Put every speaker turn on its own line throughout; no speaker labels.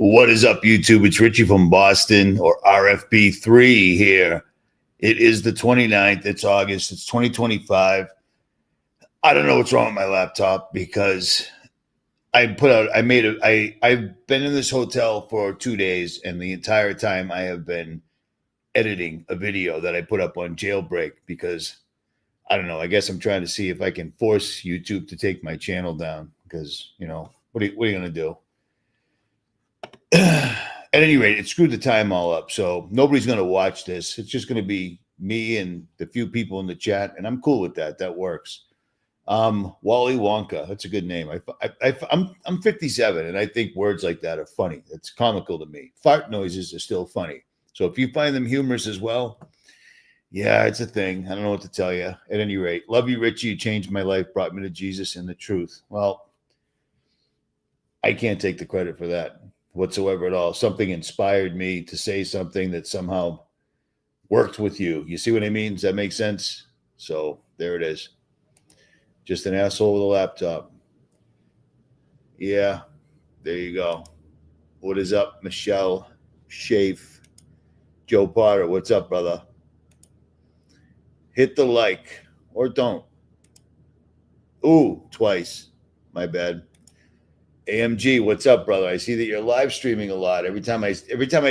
What is up, YouTube? It's Richie from Boston, or RFB3 here. It is the 29th. It's August. It's 2025. I don't know what's wrong with my laptop because I've been in this hotel for 2 days, and the entire time I have been editing a video that I put up on Jailbreak because I don't know. I guess I'm trying to see if I can force YouTube to take my channel down because, what are you going to do? At any rate, it screwed the time all up. So nobody's going to watch this. It's just going to be me and the few people in the chat. And I'm cool with that. That works. 𝗦𝗵𝗿𝗀𝗀𝗀. That's a good name. I'm 57 and I think words like that are funny. It's comical to me. Fart noises are still funny. So if you find them humorous as well, yeah, it's a thing. I don't know what to tell you. At any rate, love you, Richie. You changed my life, brought me to Jesus and the truth. Well, I can't take the credit for that whatsoever at all. Something inspired me to say something that somehow worked with you. You see what I mean? Does that make sense? So there it is. Just an asshole with a laptop. Yeah, there you go. What is up, 𝗦𝗵𝗿𝗀𝗀𝘀? Joe Potter, what's up, brother? Hit the like or don't. Ooh, twice. My bad. AMG, what's up, brother? I see that you're live streaming a lot. Every time I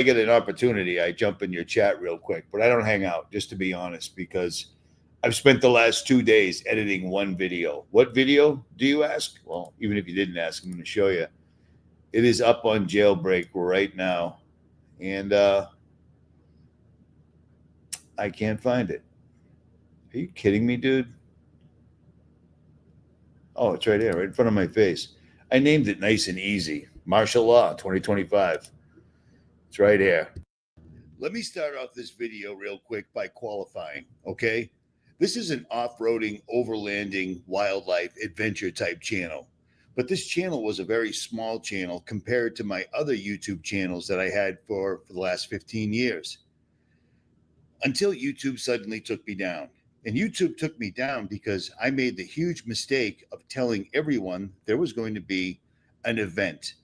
get an opportunity, I jump in your chat real quick, but I don't hang out, just to be honest, because I've spent the last 2 days editing one video. What video, do you ask? Well, even if you didn't ask, I'm going to show you. It is up on Jailbreak right now, and I can't find it. Are you kidding me, dude? Oh, it's right here, right in front of my face. I named it nice and easy. Martial Law 2025. It's right here. Let me start off this video real quick by qualifying, okay? This is an off-roading, overlanding, wildlife, adventure type channel. But this channel was a very small channel compared to my other YouTube channels that I had for the last 15 years. Until YouTube suddenly took me down. And YouTube took me down because I made the huge mistake of telling everyone there was going to be an event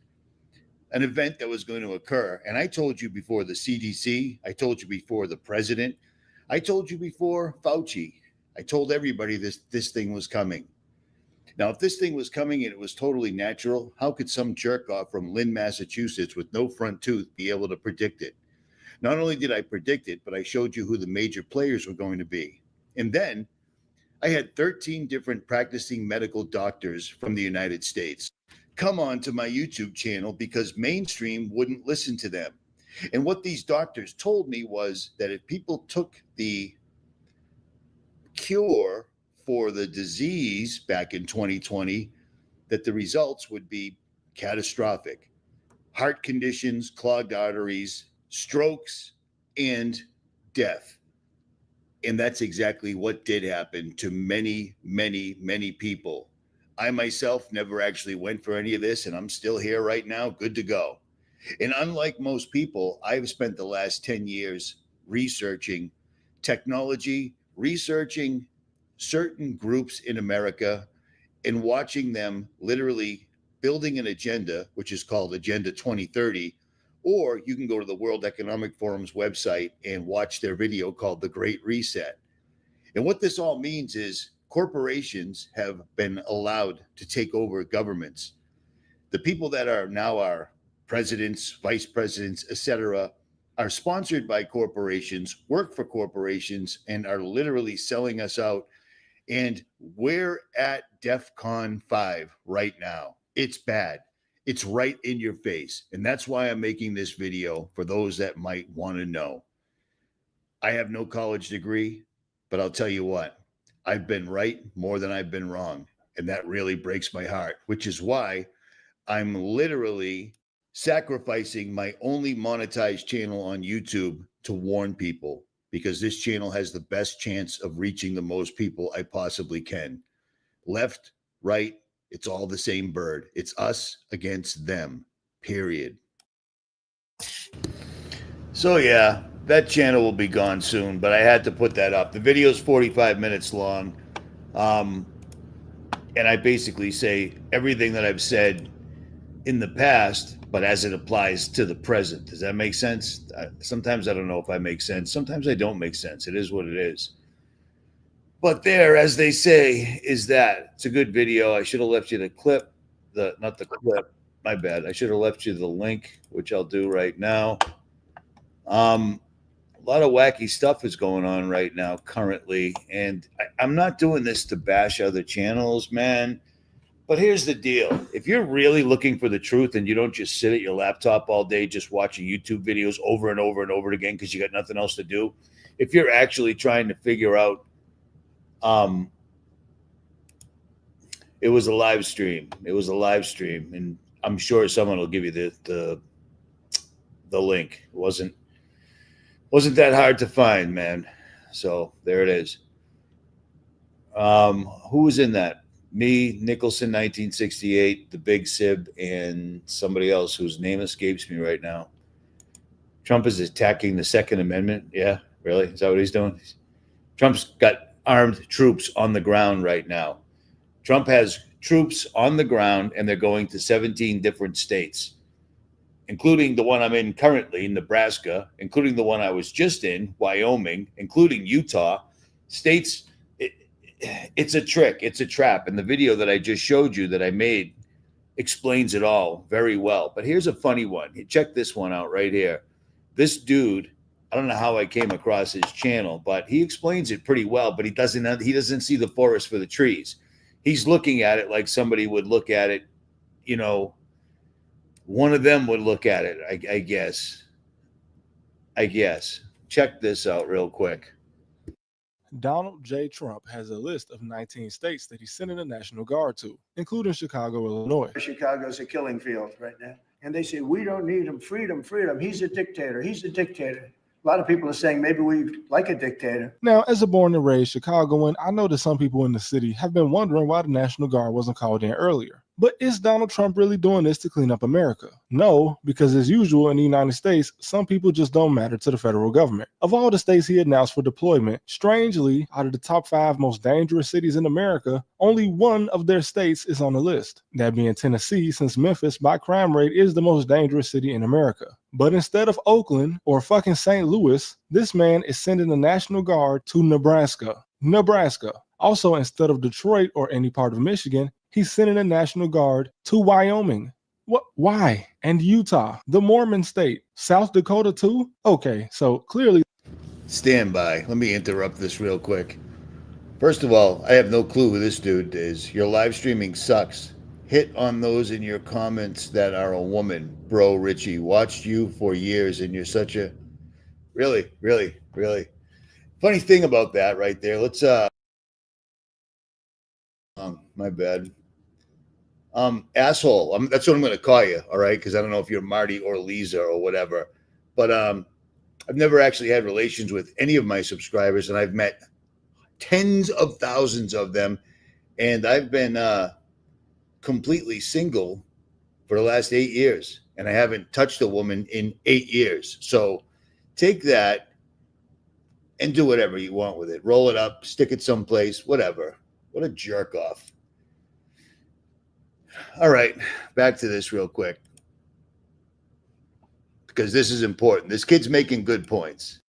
that was going to occur. And I told you before the CDC, I told you before the president, I told you before Fauci. I told everybody this thing was coming. Now, if this thing was coming and it was totally natural, how could some jerk off from Lynn, Massachusetts with no front tooth be able to predict it? Not only did I predict it, but I showed you who the major players were going to be. And then I had 13 different practicing medical doctors from the United States come on to my YouTube channel because mainstream wouldn't listen to them. And what these doctors told me was that if people took the cure for the disease back in 2020, that the results would be catastrophic. Heart conditions, clogged arteries, strokes, and death. And that's exactly what did happen to many, many, many people. I myself never actually went for any of this, and I'm still here right now, good to go. And unlike most people, I've spent the last 10 years researching technology, researching certain groups in America, and watching them literally building an agenda, which is called Agenda 2030. Or you can go to the World Economic Forum's website and watch their video called The Great Reset. And what this all means is corporations have been allowed to take over governments. The people that are now our presidents, vice presidents, etc., are sponsored by corporations, work for corporations, and are literally selling us out. And we're at DEFCON 5 right now. It's bad. It's right in your face. And that's why I'm making this video for those that might want to know. I have no college degree, but I'll tell you what, I've been right more than I've been wrong. And that really breaks my heart, which is why I'm literally sacrificing my only monetized channel on YouTube to warn people, because this channel has the best chance of reaching the most people I possibly can. Left, right, it's all the same bird. It's us against them, period. So yeah, that channel will be gone soon, but I had to put that up. The video is 45 minutes long. And I basically say everything that I've said in the past, but as it applies to the present. Does that make sense? Sometimes I don't know if I make sense. Sometimes I don't make sense. It is what it is. But there, as they say, is that. It's a good video. I should have left you the clip, not the clip. My bad. I should have left you the link, which I'll do right now. A lot of wacky stuff is going on right now currently, and I'm not doing this to bash other channels, man. But here's the deal. If you're really looking for the truth and you don't just sit at your laptop all day just watching YouTube videos over and over and over again because you got nothing else to do, if you're actually trying to figure out, it was a live stream. It was a live stream, and I'm sure someone will give you the link. It wasn't that hard to find, man. So there it is. Who was in that? Me, Nicholson, 1968, the Big Sib, and somebody else whose name escapes me right now. Trump is attacking the Second Amendment. Yeah, really? Is that what he's doing? Trump's got armed troops on the ground right now. Trump has troops on the ground, and they're going to 17 different states, including the one I'm in currently, Nebraska, including the one I was just in, Wyoming, including Utah. States, it's a trick. It's a trap. And the video that I just showed you that I made explains it all very well. But here's a funny one. Check this one out right here. This dude, I don't know how I came across his channel, but he explains it pretty well, but he doesn't see the forest for the trees. He's looking at it like somebody would look at it, you know, one of them would look at it, I guess. Check this out real quick.
Donald J. Trump has a list of 19 states that he's sending the National Guard to, including Chicago, Illinois.
Chicago's a killing field right now. And they say, we don't need him. Freedom, freedom. He's a dictator. He's a dictator. A lot of people are saying maybe we like a dictator.
Now, as a born and raised Chicagoan, I know that some people in the city have been wondering why the National Guard wasn't called in earlier. But is Donald Trump really doing this to clean up America? No, because as usual in the United States, some people just don't matter to the federal government. Of all the states he announced for deployment, strangely, out of the top 5 most dangerous cities in America, only one of their states is on the list. That being Tennessee, since Memphis by crime rate is the most dangerous city in America. But instead of Oakland or fucking St. Louis, this man is sending the National Guard to Nebraska. Also, instead of Detroit or any part of Michigan, he's sending the National Guard to Wyoming. What? Why? And Utah, the Mormon state. South Dakota too? Okay, so clearly.
Stand by. Let me interrupt this real quick. First of all, I have no clue who this dude is. Your live streaming sucks. Hit on those in your comments that are a woman. Bro, Richie, watched you for years, and you're such a... Really. Funny thing about that right there. Let's... my bad. Asshole. That's what I'm going to call you, all right? Because I don't know if you're Marty or Lisa or whatever. But I've never actually had relations with any of my subscribers, and I've met tens of thousands of them, and I've been completely single for the last 8 years, and I haven't touched a woman in 8 years. So take that and do whatever you want with it. Roll it up, stick it someplace, whatever. What a jerk off. All right, back to this real quick, because this is important. This kid's making good points.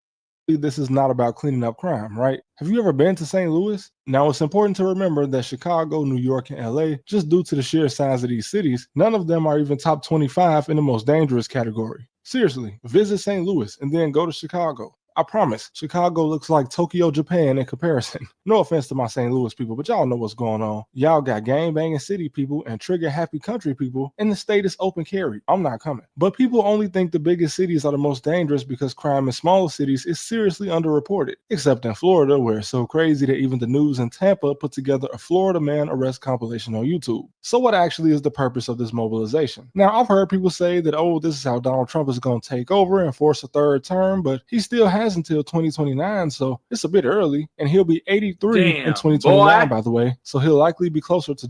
This is not about cleaning up crime, right? Have you ever been to St. Louis? Now, it's important to remember that Chicago, New York, and LA, just due to the sheer size of these cities, none of them are even top 25 in the most dangerous category. Seriously, visit St. Louis and then go to Chicago. I promise, Chicago looks like Tokyo, Japan in comparison. No offense to my St. Louis people, but y'all know what's going on. Y'all got gang-banging city people and trigger-happy country people, and the state is open carry. I'm not coming. But people only think the biggest cities are the most dangerous because crime in smaller cities is seriously underreported, except in Florida, where it's so crazy that even the news in Tampa put together a Florida man arrest compilation on YouTube. So what actually is the purpose of this mobilization? Now, I've heard people say that, oh, this is how Donald Trump is going to take over and force a third term, but he still has until 2029, so it's a bit early, and he'll be 83 in 2029, by the way, so he'll likely be closer to...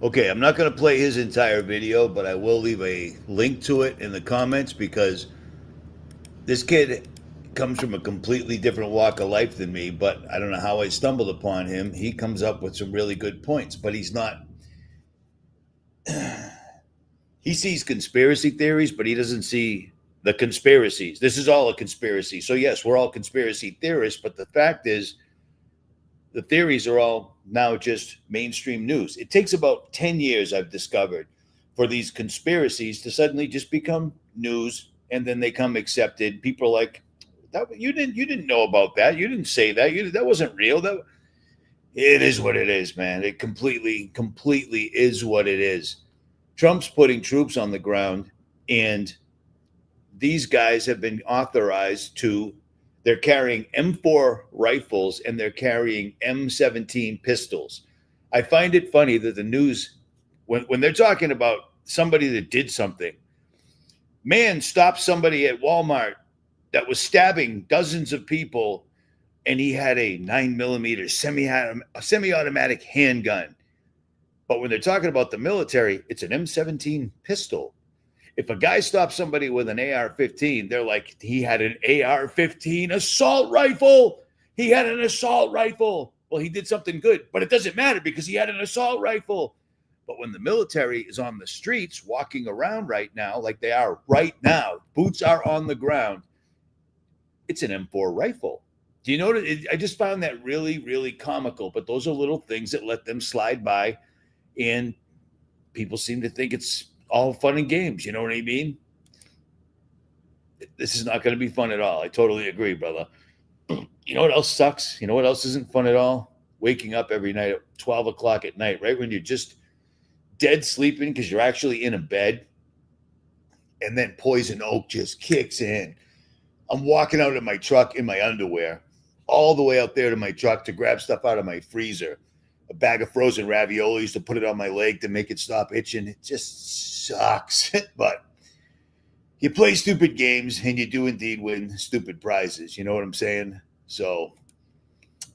Okay, I'm not going to play his entire video, but I will leave a link to it in the comments, because this kid comes from a completely different walk of life than me, but I don't know how I stumbled upon him. He comes up with some really good points, but he's not... He sees conspiracy theories, but he doesn't see the conspiracies. This is all a conspiracy. So yes, we're all conspiracy theorists, but the fact is the theories are all now just mainstream news. It takes about 10 years, I've discovered, for these conspiracies to suddenly just become news, and then they come accepted. People are like, you didn't know about that. You didn't say that. That wasn't real. It is what it is, man. It completely is what it is. Trump's putting troops on the ground, and these guys have been authorized to, they're carrying M4 rifles and they're carrying M17 pistols. I find it funny that the news, when they're talking about somebody that did something, man stopped somebody at Walmart that was stabbing dozens of people, and he had a 9mm semi-automatic handgun. But when they're talking about the military, it's an M17 pistol. If a guy stops somebody with an AR-15, they're like, he had an AR-15 assault rifle. He had an assault rifle. Well, he did something good, but it doesn't matter because he had an assault rifle. But when the military is on the streets walking around right now, like they are right now, boots are on the ground, it's an M4 rifle. Do you notice? I just found that really, really comical. But those are little things that let them slide by, and people seem to think it's all fun and games. You know what I mean? This is not going to be fun at all. I totally agree, brother. You know what else sucks? You know what else isn't fun at all? Waking up every night at 12 o'clock at night, right when you're just dead sleeping because you're actually in a bed, and then poison oak just kicks in. I'm walking out of my truck in my underwear, all the way out there to my truck to grab stuff out of my freezer, a bag of frozen raviolis to put it on my leg to make it stop itching. It just sucks. But you play stupid games, and you do indeed win stupid prizes. You know what I'm saying? So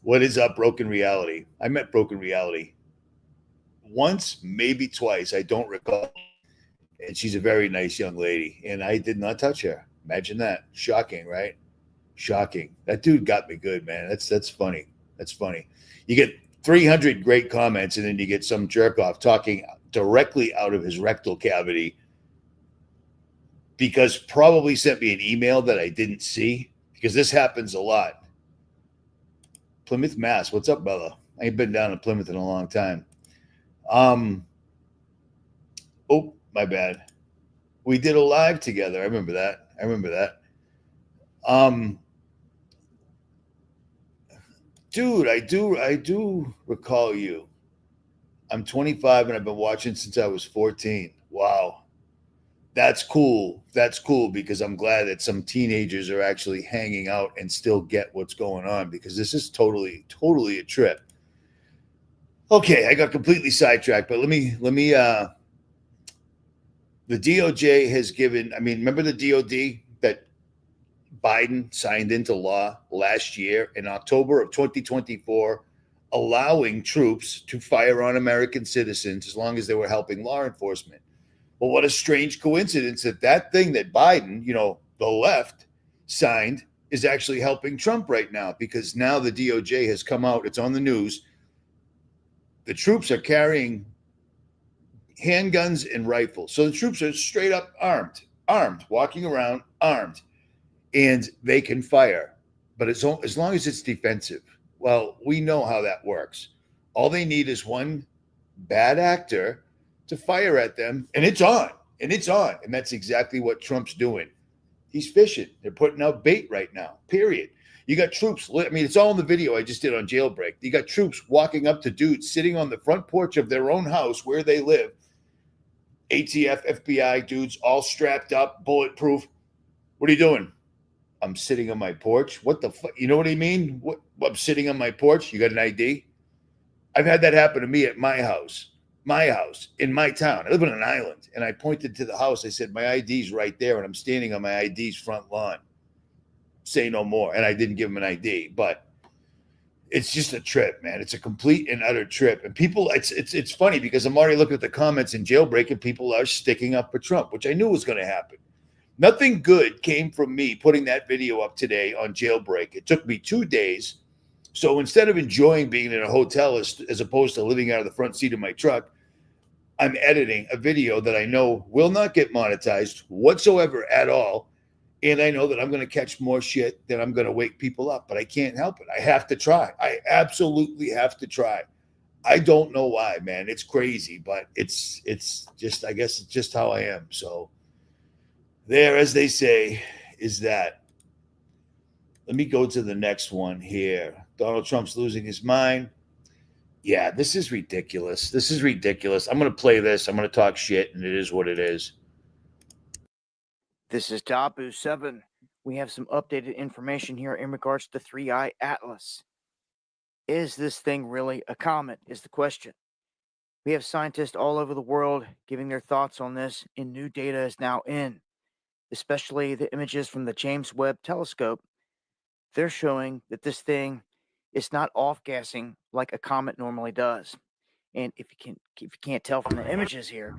what is up, Broken Reality? I met Broken Reality once, maybe twice. I don't recall. And she's a very nice young lady, and I did not touch her. Imagine that. Shocking, right? Shocking. That dude got me good, man. That's funny. That's funny. You get 300 great comments, and then you get some jerk off talking directly out of his rectal cavity because probably sent me an email that I didn't see, because this happens a lot. Plymouth, Mass. What's up, brother? I ain't been down to Plymouth in a long time. Oh, my bad. We did a live together. I remember that. Dude, I do recall you. I'm 25 and I've been watching since I was 14. Wow. That's cool. That's cool, because I'm glad that some teenagers are actually hanging out and still get what's going on, because this is totally a trip. Okay, I got completely sidetracked, but let me the DOJ has given, remember the DOD that Biden signed into law last year in October of 2024, allowing troops to fire on American citizens as long as they were helping law enforcement. Well, what a strange coincidence that thing that Biden, the left, signed is actually helping Trump right now, because now the DOJ has come out, it's on the news. The troops are carrying handguns and rifles. So the troops are straight up armed, walking around armed, and they can fire. But as long as it's defensive. Well, we know how that works. All they need is one bad actor to fire at them, and it's on. And that's exactly what Trump's doing. He's fishing. They're putting out bait right now, period. You got troops. It's all in the video I just did on Jailbreak. You got troops walking up to dudes sitting on the front porch of their own house where they live. ATF, FBI dudes all strapped up, bulletproof. What are you doing? I'm sitting on my porch. What the fuck? You know what I mean? What? I'm sitting on my porch. You got an ID? I've had that happen to me at my house, in my town. I live on an island, and I pointed to the house. I said, my ID's right there, and I'm standing on my ID's front lawn. Say no more. And I didn't give him an ID, but it's just a trip, man. It's a complete and utter trip. And people, it's funny because I'm already looking at the comments in Jailbreak, and people are sticking up for Trump, which I knew was going to happen. Nothing good came from me putting that video up today on Jailbreak. It took me 2 days. So instead of enjoying being in a hotel as opposed to living out of the front seat of my truck, I'm editing a video that I know will not get monetized whatsoever at all. And I know that I'm going to catch more shit, that I'm going to wake people up, but I can't help it. I have to try. I absolutely have to try. I don't know why, man. It's crazy, but it's just, I guess it's just how I am. So there, as they say, is that. Let me go to the next one here. Donald Trump's losing his mind. Yeah, this is ridiculous. This is ridiculous. I'm going to play this. I'm going to talk shit, and it is what it is.
This is 𝗦𝗵𝗿𝗀𝗀. We have some updated information here in regards to the 3i Atlas. Is this thing really a comet, is the question. We have scientists all over the world giving their thoughts on this, and new data is now in, especially the images from the James Webb telescope. They're showing that this thing is not off-gassing like a comet normally does. And if you can't tell from the images here,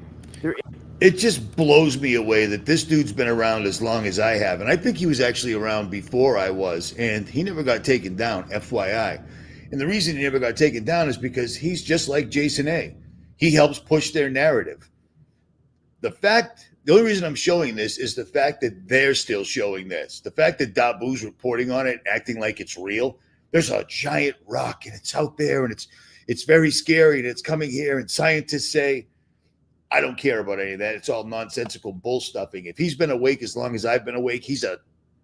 it just blows me away that this dude's been around as long as I have. And I think he was actually around before I was. And he never got taken down, FYI. And the reason he never got taken down is because he's just like Jason A. He helps push their narrative. The only reason I'm showing this is the fact that they're still showing this. The fact that 𝗦𝗵𝗿𝗀𝗀's reporting on it, acting like it's real. There's a giant rock and it's out there and it's very scary and it's coming here. And scientists say, I don't care about any of that. It's all nonsensical bull stuffing. If he's been awake as long as I've been awake, he's a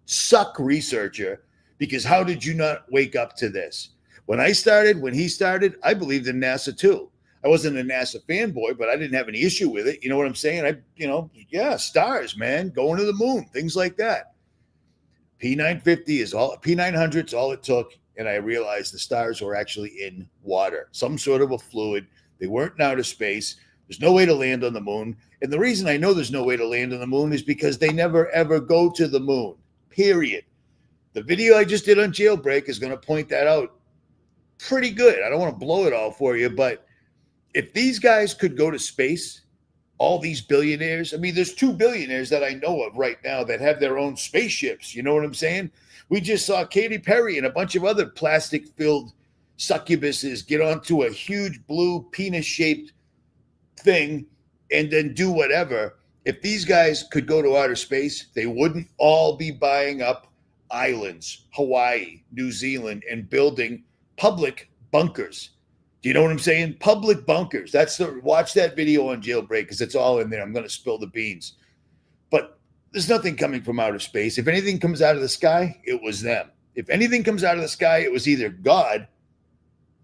suck researcher, because how did you not wake up to this? When he started, I believed in NASA too. I wasn't a NASA fanboy, but I didn't have any issue with it. You know what I'm saying? Stars, man, going to the moon, things like that. P950 is all, P900 is all it took. And I realized the stars were actually in water, some sort of a fluid. They weren't in outer space. There's no way to land on the moon. And the reason I know there's no way to land on the moon is because they never, ever go to the moon, period. The video I just did on Jailbreak is going to point that out pretty good. I don't want to blow it all for you, but if these guys could go to space, all these billionaires, I mean, there's 2 billionaires that I know of right now that have their own spaceships. You know what I'm saying? We just saw Katy Perry and a bunch of other plastic-filled succubuses get onto a huge blue penis-shaped thing and then do whatever. If these guys could go to outer space, they wouldn't all be buying up islands, Hawaii, New Zealand, and building public bunkers. Do you know what I'm saying? Public bunkers. Watch that video on Jailbreak, because it's all in there. I'm going to spill the beans. But there's nothing coming from outer space. If anything comes out of the sky, it was them. If anything comes out of the sky, it was either God.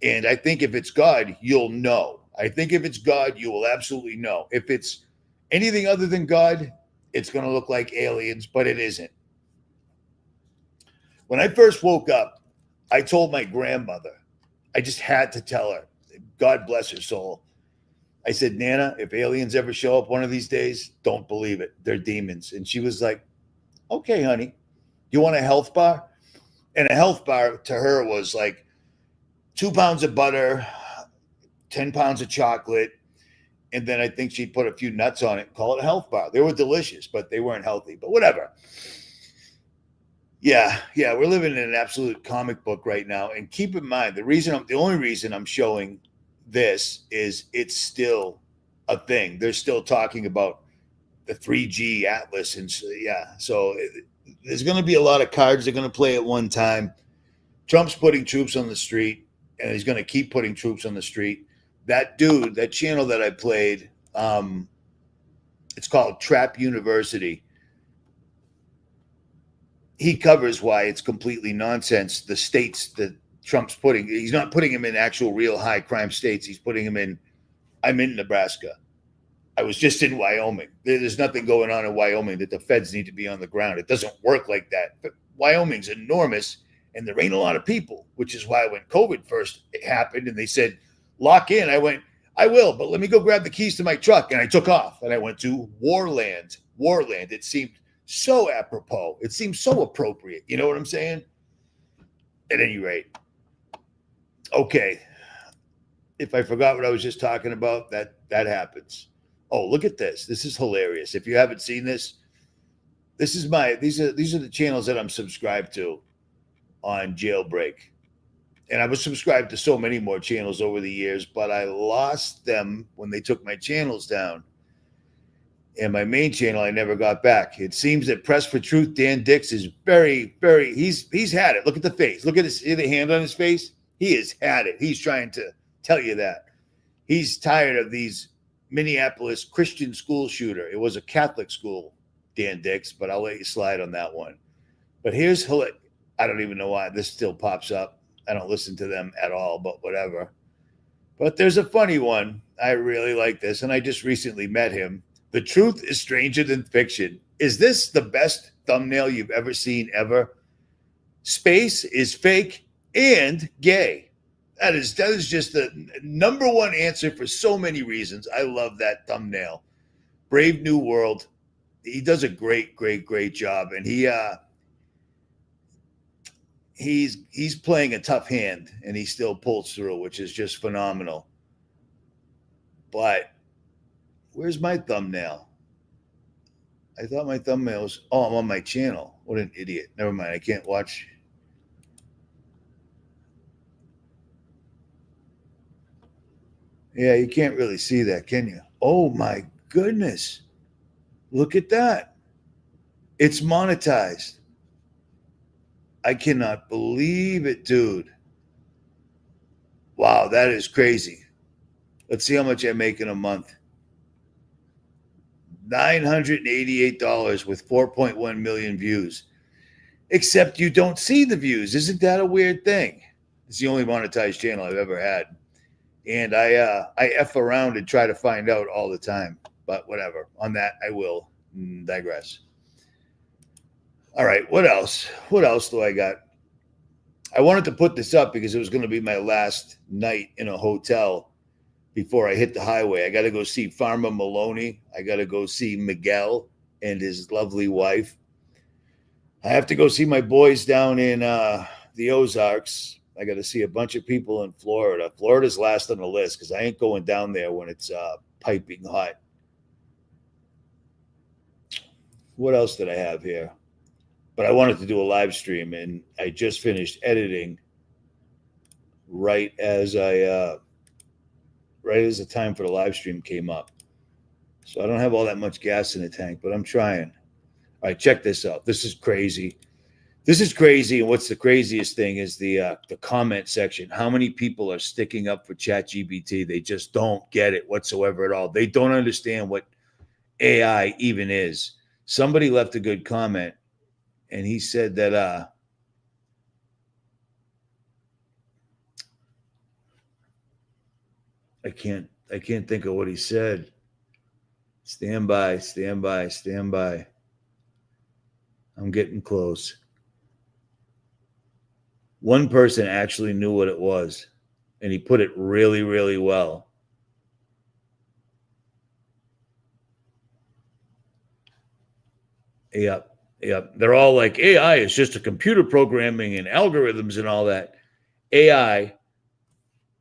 And I think if it's God, you'll know. I think if it's God, you will absolutely know. If it's anything other than God, it's going to look like aliens, but it isn't. When I first woke up, I told my grandmother, I just had to tell her, God bless her soul. I said, Nana, if aliens ever show up one of these days, don't believe it. They're demons. And she was like, okay, honey, you want a health bar? And a health bar to her was like 2 pounds of butter, 10 pounds of chocolate, and then I think she'd put a few nuts on it and call it a health bar. They were delicious, but they weren't healthy. But whatever. Yeah, we're living in an absolute comic book right now. And keep in mind, the only reason I'm showing this is it's still a thing. They're still talking about the 3G Atlas. And so there's going to be a lot of cards they're going to play at one time. Trump's putting troops on the street, and he's going to keep putting troops on the street. That dude, that channel that I played, it's called Trap University. He covers why it's completely nonsense. The states that Trump's putting, he's not putting him in actual real high crime states. He's putting him in, I'm in Nebraska. I was just in Wyoming. There's nothing going on in Wyoming that the feds need to be on the ground. It doesn't work like that. But Wyoming's enormous, and there ain't a lot of people, which is why when COVID first happened and they said, lock in, I went, I will, but let me go grab the keys to my truck. And I took off, and I went to Warland. It seemed so apropos. It seems so appropriate. You know what I'm saying? At any rate. Okay. If I forgot what I was just talking about, that happens. Oh, look at this. This is hilarious. If you haven't seen this, these are the channels that I'm subscribed to on Jailbreak. And I was subscribed to so many more channels over the years, but I lost them when they took my channels down. And my main channel, I never got back. It seems that Press for Truth, Dan Dix, is very, he's had it. Look at the face. Look at the hand on his face. He has had it. He's trying to tell you that. He's tired of these Minneapolis Christian school shooter. It was a Catholic school, Dan Dix, but I'll let you slide on that one. But here's, I don't even know why this still pops up. I don't listen to them at all, but whatever. But there's a funny one. I really like this, and I just recently met him. The truth is stranger than fiction. Is this the best thumbnail you've ever seen ever? Space is fake and gay. That is just the number one answer for so many reasons. I love that thumbnail. Brave New World. He does a great job, and he's playing a tough hand, and he still pulls through, which is just phenomenal. But where's my thumbnail? I thought my thumbnail was, I'm on my channel. What an idiot. Never mind. I can't watch. Yeah, you can't really see that, can you? Oh my goodness. Look at that. It's monetized. I cannot believe it, dude. Wow, that is crazy. Let's see how much I make in a month. $988 with 4.1 million views. Except you don't see the views. Isn't that a weird thing? It's the only monetized channel I've ever had. And I F around and try to find out all the time. But whatever. On that, I will digress. All right, what else? What else do I got? I wanted to put this up because it was going to be my last night in a hotel before I hit the highway. I got to go see 𝗦𝗵𝗿𝗀𝗀𝗀. I got to go see Miguel and his lovely wife. I have to go see my boys down in the Ozarks. I got to see a bunch of people in Florida. Florida's last on the list because I ain't going down there when it's piping hot. What else did I have here? But I wanted to do a live stream, and I just finished editing right as the time for the live stream came up. So I don't have all that much gas in the tank, but I'm trying. All right, check this out. This is crazy. This is crazy, and what's the craziest thing is the comment section. How many people are sticking up for ChatGPT? They just don't get it whatsoever at all. They don't understand what AI even is. Somebody left a good comment, and he said that I can't think of what he said. Stand by. I'm getting close. One person actually knew what it was, and he put it really, really well. Yep. They're all like, AI is just a computer programming and algorithms and all that. AI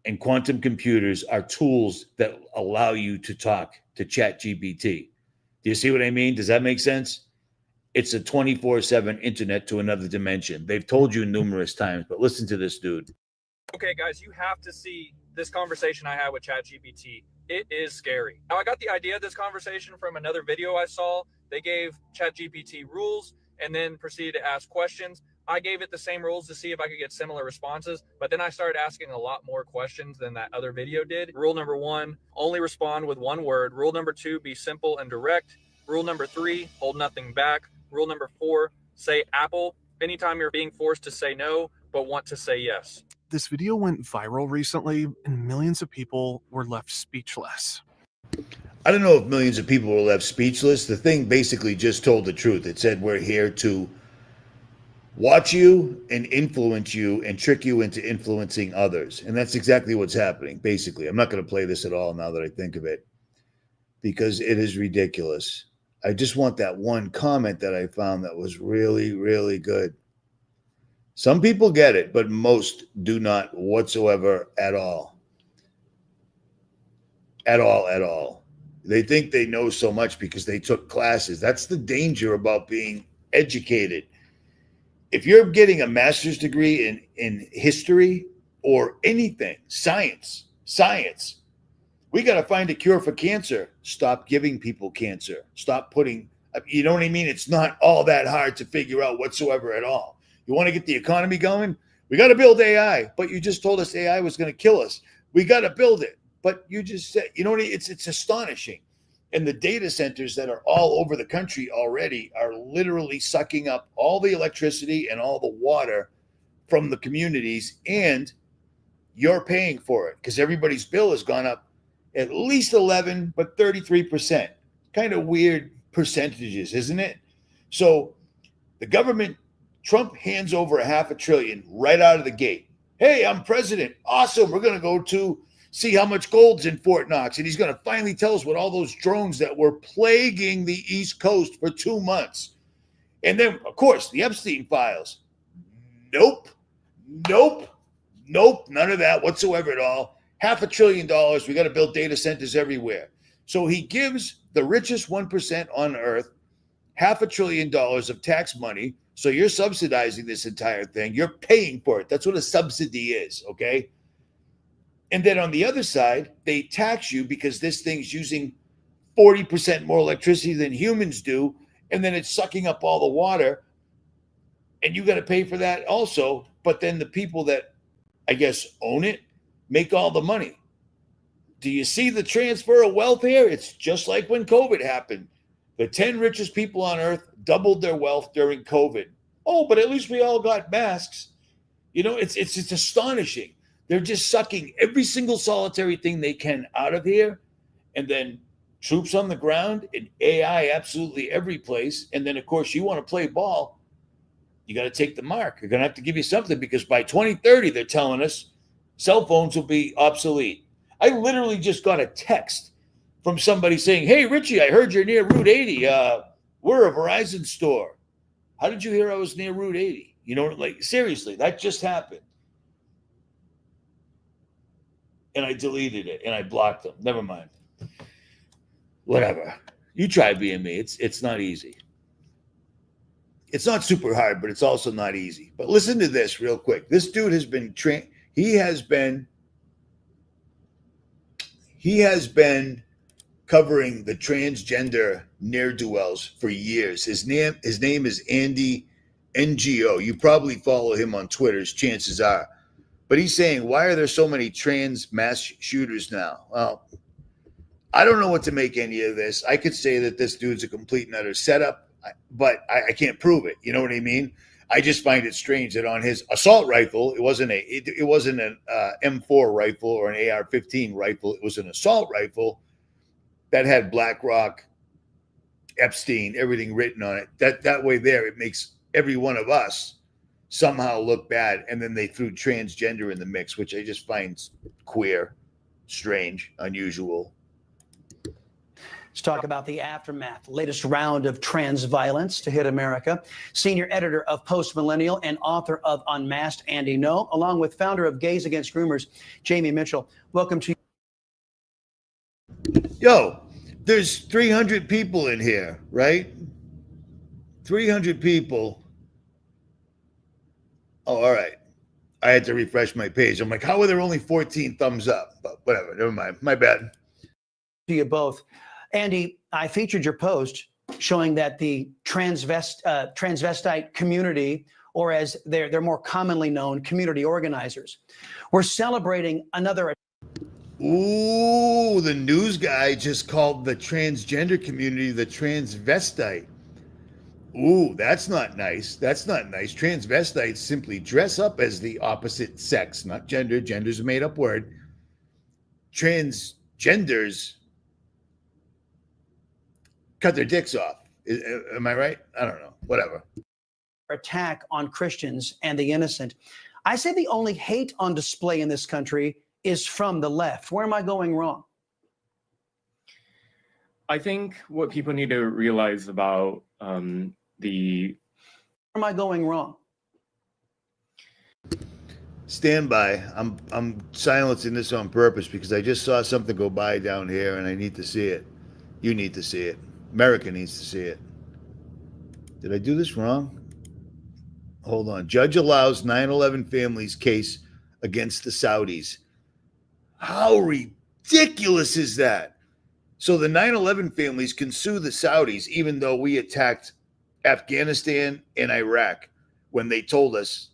and quantum computers are tools that allow you to talk to ChatGPT. Do you see what I mean? Does that make sense? It's a 24/7 internet to another dimension. They've told you numerous times, but listen to this dude.
Okay, guys, you have to see this conversation I had with ChatGPT. It is scary. Now, I got the idea of this conversation from another video I saw. They gave ChatGPT rules and then proceeded to ask questions. I gave it the same rules to see if I could get similar responses, but then I started asking a lot more questions than that other video did. Rule number 1, only respond with one word. Rule number 2, be simple and direct. Rule number 3, hold nothing back. Rule number 4, say Apple anytime you're being forced to say no, but want to say yes.
This video went viral recently, and millions of people were left speechless.
I don't know if millions of people were left speechless. The thing basically just told the truth. It said we're here to watch you and influence you and trick you into influencing others. And that's exactly what's happening, basically. I'm not going to play this at all now that I think of it, because it is ridiculous. I just want that one comment that I found that was really, really good. Some people get it, but most do not whatsoever at all. At all. They think they know so much because they took classes. That's the danger about being educated. If you're getting a master's degree in history or anything. Science. We got to find a cure for cancer. Stop giving people cancer. Stop putting, you know what I mean? It's not all that hard to figure out whatsoever at all. You want to get the economy going? We got to build AI, but you just told us AI was going to kill us. We got to build it. But you just said, you know what? It's astonishing. And the data centers that are all over the country already are literally sucking up all the electricity and all the water from the communities, and you're paying for it because everybody's bill has gone up at least 11, but 33%. Kind of weird percentages, isn't it? So the government, Trump hands over $500 billion right out of the gate. Hey, I'm president. Awesome. We're going to go to see how much gold's in Fort Knox. And he's going to finally tell us what all those drones that were plaguing the East Coast for 2 months. And then, of course, the Epstein files. Nope. None of that whatsoever at all. $500 billion. We got to build data centers everywhere. So he gives the richest 1% on earth $500 billion of tax money. So you're subsidizing this entire thing. You're paying for it. That's what a subsidy is, okay? And then on the other side, they tax you because this thing's using 40% more electricity than humans do. And then it's sucking up all the water. And you got to pay for that also. But then the people that, I guess, own it make all the money. Do you see the transfer of wealth here? It's just like when COVID happened. The 10 richest people on earth doubled their wealth during COVID. Oh, but at least we all got masks. You know, it's astonishing. They're just sucking every single solitary thing they can out of here. And then troops on the ground and AI absolutely every place. And then, of course, you want to play ball. You got to take the mark. You're going to have to give you something because by 2030, they're telling us cell phones will be obsolete. I literally just got a text from somebody saying, hey, Richie, I heard you're near Route 80. We're a Verizon store. How did you hear I was near Route 80? You know, like, seriously, that just happened. And I deleted it and I blocked them. Never mind. Whatever. You try being me. It's not easy. It's not super hard, but it's also not easy. But listen to this real quick. This dude has been he has been covering the transgender ne'er-do-wells for years. His name is Andy NGO. You probably follow him on Twitter, chances are. But he's saying, why are there so many trans mass shooters now? Well, I don't know what to make any of this. I could say that this dude's a complete and utter setup, but I can't prove it. You know what I mean? I just find it strange that on his assault rifle, it wasn't an M4 rifle or an AR-15 rifle. It was an assault rifle that had BlackRock, Epstein, everything written on it. That way there, it makes every one of us somehow look bad. And then they threw transgender in the mix, which I just find queer, strange, unusual.
Let's talk about the aftermath, latest round of trans violence to hit America. Senior editor of Post Millennial and author of Unmasked, Andy Ngo, along with founder of Gays Against Groomers, 𝗵𝗵𝗿𝗀. Welcome to you.
Yo, there's 300 people in here, right? 300 people. Oh, all right. I had to refresh my page. I'm like, how are there only 14 thumbs up? But whatever, never mind. My bad.
To you both. Andy, I featured your post showing that the transvestite community, or as they're more commonly known, community organizers, were celebrating another.
Ooh, the news guy just called the transgender community the transvestite. Ooh, that's not nice. That's not nice. Transvestites simply dress up as the opposite sex, not gender. Gender's a made-up word. Transgenders cut their dicks off. Am I right? I don't know. Whatever.
Attack on Christians and the innocent. I say the only hate on display in this country is from the left. Where am I going wrong?
I think what people need to realize about
Where am I going wrong?
Stand by. I'm silencing this on purpose because I just saw something go by down here and I need to see it. You need to see it. America needs to see it. Did I do this wrong? Hold on. Judge allows 9/11 families case against the Saudis. How ridiculous is that? So the 9/11 families can sue the Saudis, even though we attacked Afghanistan and Iraq when they told us,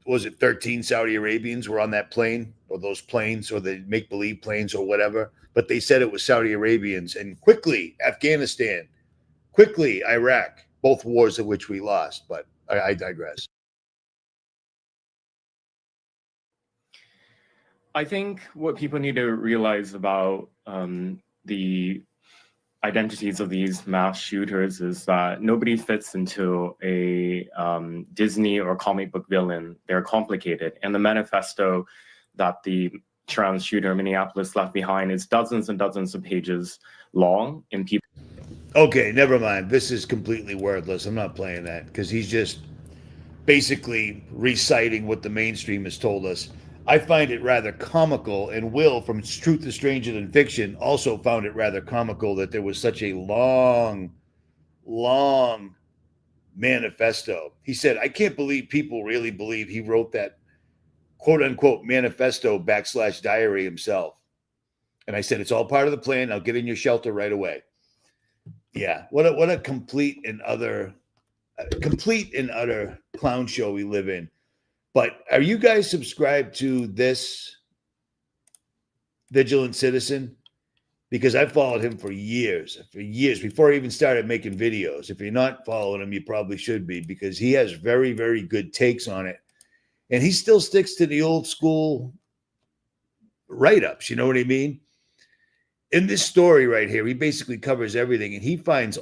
was it 13 Saudi Arabians were on that plane or those planes or the make-believe planes or whatever, but they said it was Saudi Arabians. And quickly, Afghanistan, quickly, Iraq, both wars of which we lost. But I digress.
I think what people need to realize about the identities of these mass shooters is that nobody fits into a Disney or comic book villain. They're complicated. And the manifesto that the trans shooter in Minneapolis left behind is dozens and dozens of pages long. And people.
Okay, never mind. This is completely worthless. I'm not playing that because he's just basically reciting what the mainstream has told us. I find it rather comical, and Will from Truth is Stranger Than Fiction also found it rather comical that there was such a long manifesto. He said, I can't believe people really believe he wrote that quote unquote manifesto / diary himself. And I said, it's all part of the plan. I'll get in your shelter right away. Yeah, what a complete and utter clown show we live in. But are you guys subscribed to this Vigilant Citizen? Because I followed him for years, before I even started making videos. If you're not following him, you probably should be, because he has very, very good takes on it. And he still sticks to the old school write-ups, you know what I mean? In this story right here, he basically covers everything, and he finds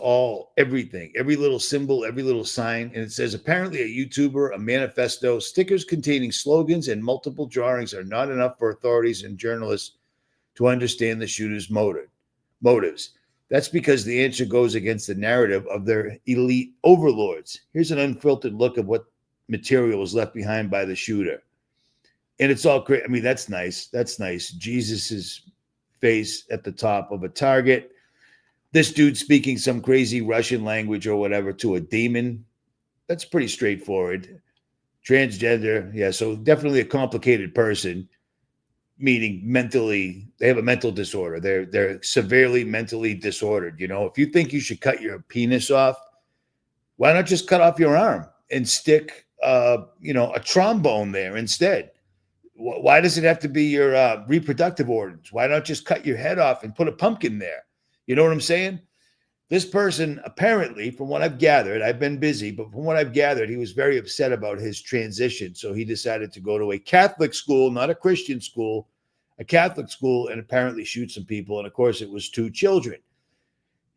everything, every little symbol, every little sign. And it says, apparently a YouTuber, a manifesto, stickers containing slogans, and multiple drawings are not enough for authorities and journalists to understand the shooter's motives. That's because the answer goes against the narrative of their elite overlords. Here's an unfiltered look of what material was left behind by the shooter. And it's all great. I mean, that's nice. That's nice. Jesus's face at the top of a target. This dude speaking some crazy Russian language or whatever to a demon. That's pretty straightforward. Transgender. Yeah. So definitely a complicated person, meaning mentally, they have a mental disorder. They're severely mentally disordered. You know, if you think you should cut your penis off, why not just cut off your arm and stick, a trombone there instead? Why does it have to be your reproductive organs? Why not just cut your head off and put a pumpkin there? You know what I'm saying? This person, apparently, from what I've gathered, I've been busy, but from what I've gathered, he was very upset about his transition. So he decided to go to a Catholic school, not a Christian school, a Catholic school, and apparently shoot some people. And of course, it was 2 children.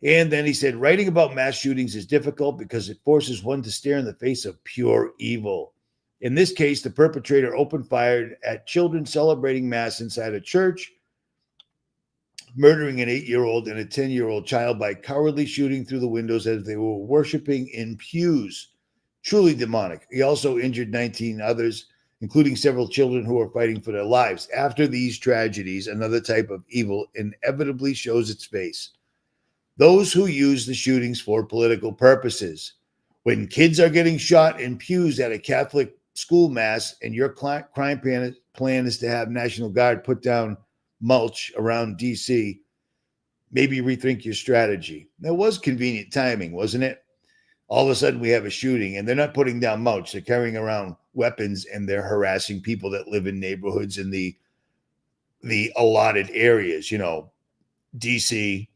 And then he said, writing about mass shootings is difficult because it forces one to stare in the face of pure evil. In this case, the perpetrator opened fire at children celebrating mass inside a church, murdering an 8-year-old and a 10-year-old child by cowardly shooting through the windows as they were worshiping in pews. Truly demonic. He also injured 19 others, including several children who were fighting for their lives. After these tragedies, another type of evil inevitably shows its face. Those who use the shootings for political purposes. When kids are getting shot in pews at a Catholic school mass and your crime plan is to have National Guard put down mulch around DC, maybe rethink your strategy. That was convenient timing, wasn't it? All of a sudden we have a shooting and they're not putting down mulch. They're carrying around weapons and they're harassing people that live in neighborhoods in the allotted areas. You know, DC,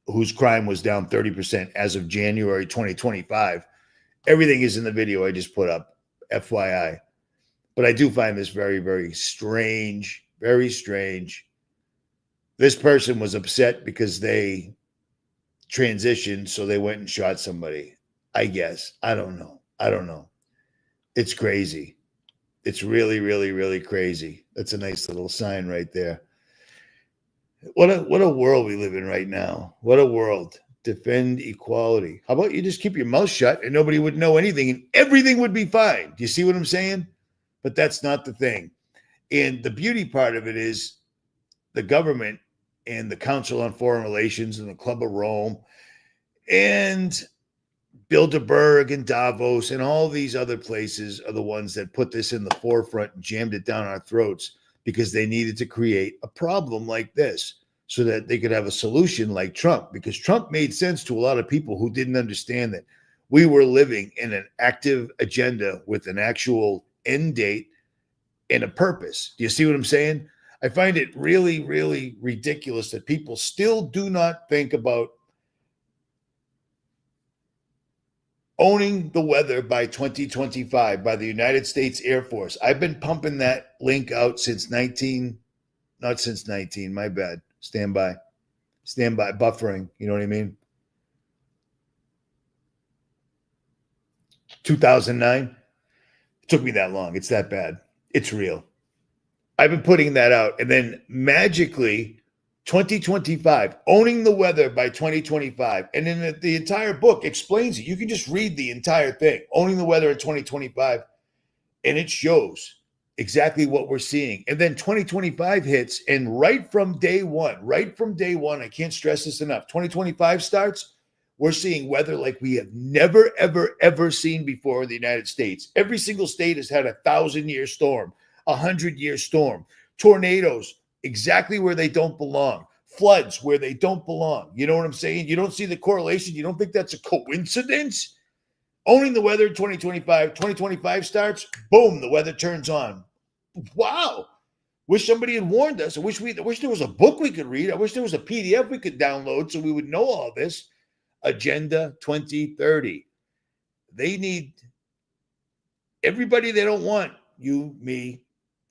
whose crime was down 30% as of January 2025. Everything is in the video I just put up, FYI. But I do find this very, very strange, very strange. This person was upset because they transitioned, so they went and shot somebody. I guess. I don't know. It's crazy. It's really, really, really crazy. That's a nice little sign right there. What a world we live in right now. What a world. Defend equality. How about you just keep your mouth shut and nobody would know anything and everything would be fine? Do you see what I'm saying? But that's not the thing. And the beauty part of it is the government and the Council on Foreign Relations and the Club of Rome and Bilderberg and Davos and all these other places are the ones that put this in the forefront and jammed it down our throats because they needed to create a problem like this so that they could have a solution like Trump, because Trump made sense to a lot of people who didn't understand that we were living in an active agenda with an actual end date and a purpose. Do you see what I'm saying? I find it really, really ridiculous that people still do not think about owning the weather by 2025 by the United States Air Force. I've been pumping that link out since my bad. Stand by, buffering. You know what I mean? 2009. It took me that long. It's that bad. It's real. I've been putting that out. And then magically, 2025, owning the weather by 2025. And then the entire book explains it. You can just read the entire thing, owning the weather in 2025, and it shows exactly what we're seeing. And then 2025 hits, and right from day one, I can't stress this enough, 2025 starts, we're seeing weather like we have never, ever, ever seen before in the United States. Every single state has had a 1,000-year storm, 100-year storm, tornadoes, exactly where they don't belong. Floods where they don't belong. You know what I'm saying? You don't see the correlation. You don't think that's a coincidence? Owning the weather in 2025 starts, boom, the weather turns on. Wow. Wish somebody had warned us. I wish there was a book we could read. I wish there was a PDF we could download so we would know all this. Agenda 2030. They need everybody they don't want. You, me,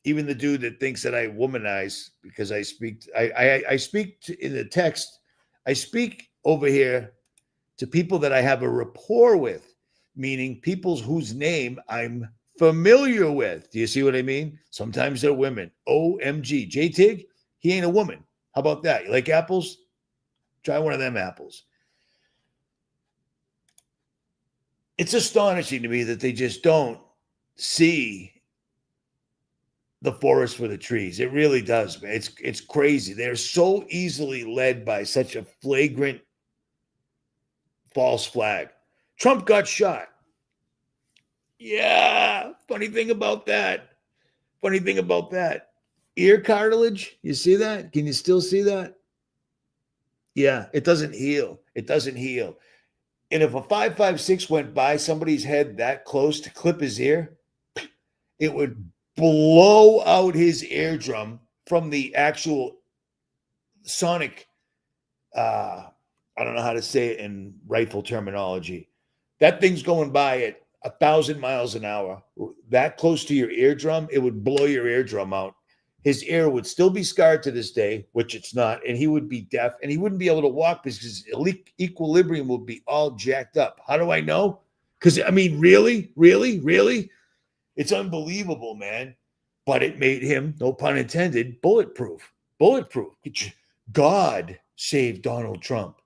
even the dude that thinks that I womanize because I speak in the text. I speak over here to people that I have a rapport with, meaning people whose name I'm familiar with. Do you see what I mean? Sometimes they're women. OMG. J-Tig, he ain't a woman. How about that? You like apples? Try one of them apples. It's astonishing to me that they just don't see the forest for the trees. It really does, man. It's crazy. They're so easily led by such a flagrant false flag. Trump got shot. Yeah. Funny thing about that. Ear cartilage. You see that? Can you still see that? Yeah. It doesn't heal. And if a 5.56 went by somebody's head that close to clip his ear, it would blow out his eardrum from the actual sonic, I don't know how to say it in rifle terminology. That thing's going by at 1,000 miles an hour. That close to your eardrum, it would blow your eardrum out. His ear would still be scarred to this day, which it's not, and he would be deaf, and he wouldn't be able to walk because his equilibrium would be all jacked up. How do I know? Because, I mean, really? It's unbelievable, man. But it made him, no pun intended, bulletproof. God saved Donald Trump.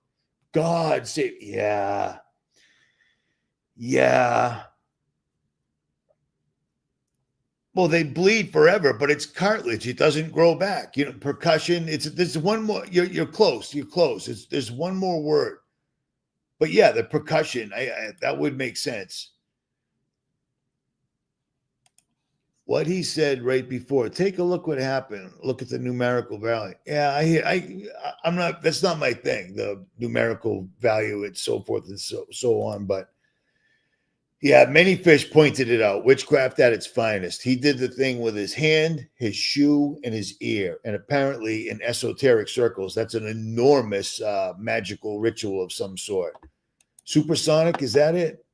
God saved, yeah. Well, they bleed forever, but it's cartilage. It doesn't grow back. You know, percussion. There's one more. You're close. There's one more word. But yeah, the percussion. That would make sense. What he said right before. Take a look what happened. Look at the numerical value. Yeah, I'm not. That's not my thing. The numerical value and so forth and so on. But yeah, many fish pointed it out. Witchcraft at its finest. He did the thing with his hand, his shoe, and his ear. And apparently in esoteric circles, that's an enormous magical ritual of some sort. Supersonic, is that it?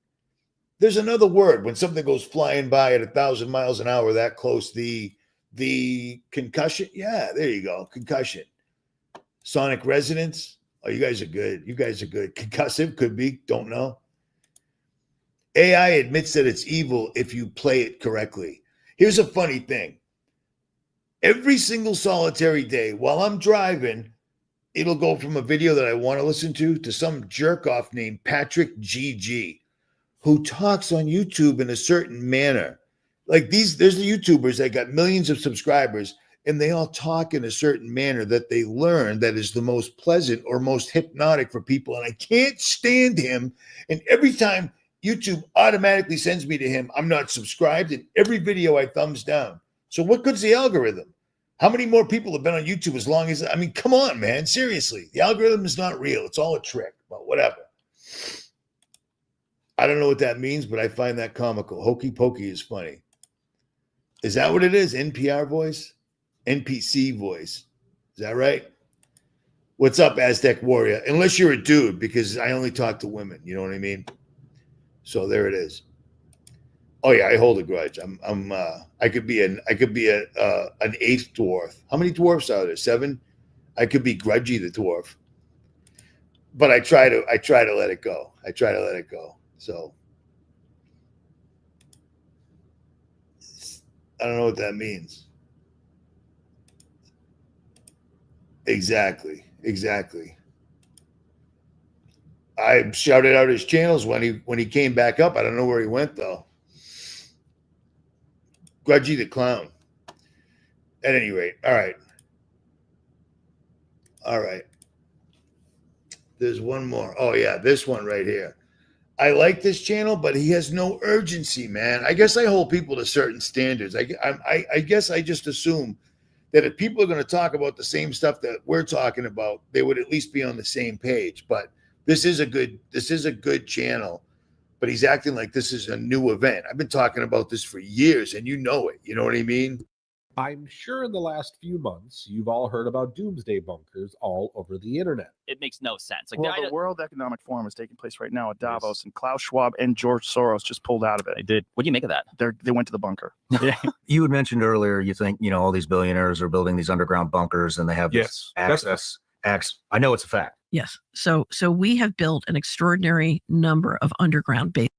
There's another word when something goes flying by at 1,000 miles an hour that close. The concussion. Yeah, there you go. Concussion. Sonic resonance. Oh, you guys are good. Concussive could be. Don't know. AI admits that it's evil if you play it correctly. Here's a funny thing. Every single solitary day while I'm driving, it'll go from a video that I want to listen to some jerk off named Patrick GG, who talks on YouTube in a certain manner. Like there's the YouTubers that got millions of subscribers. and they all talk in a certain manner that they learn that is the most pleasant or most hypnotic for people. And I can't stand him. And every time YouTube automatically sends me to him, I'm not subscribed, and every video I thumbs down. So what good's the algorithm? How many more people have been on YouTube as long as, I mean, come on, man, seriously. The algorithm is not real. It's all a trick, but whatever. I don't know what that means, but I find that comical. Hokey pokey is funny. Is that what it is? NPR voice? NPC voice. Is that right? What's up, Aztec Warrior? Unless you're a dude, because I only talk to women. You know what I mean? So there it is. Oh yeah, I hold a grudge. I could be an eighth dwarf. How many dwarfs are there? 7? I could be Grudgy the dwarf. But I try to let it go. I try to let it go. So I don't know what that means. Exactly. I shouted out his channels when he came back up. I don't know where he went though. Grudgy the clown. At any rate, all right. There's one more. Oh yeah, this one right here. I like this channel, but he has no urgency, man. I guess I hold people to certain standards. I guess I just assume that if people are going to talk about the same stuff that we're talking about, they would at least be on the same page. But this is a good channel, but he's acting like this is a new event. I've been talking about this for years, and you know it. You know what I mean?
I'm sure in the last few months, you've all heard about doomsday bunkers all over the internet.
It makes no sense. Like,
well, the World Economic Forum is taking place right now at Davos, and Klaus Schwab and George Soros just pulled out of it.
They did. What do you make of that?
They went to the bunker.
Yeah. You had mentioned earlier, you think, all these billionaires are building these underground bunkers and they have this access. I know it's a fact.
Yes. So we have built an extraordinary number of underground bases.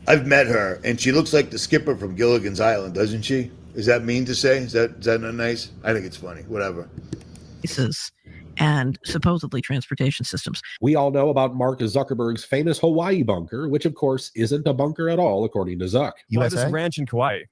I've met her, and she looks like the skipper from Gilligan's Island, doesn't she? Is that mean to say? Is that not nice? I think it's funny. Whatever.
And supposedly transportation systems.
We all know about Mark Zuckerberg's famous Hawaii bunker, which of course isn't a bunker at all, according to Zuck.
This ranch in Kauai,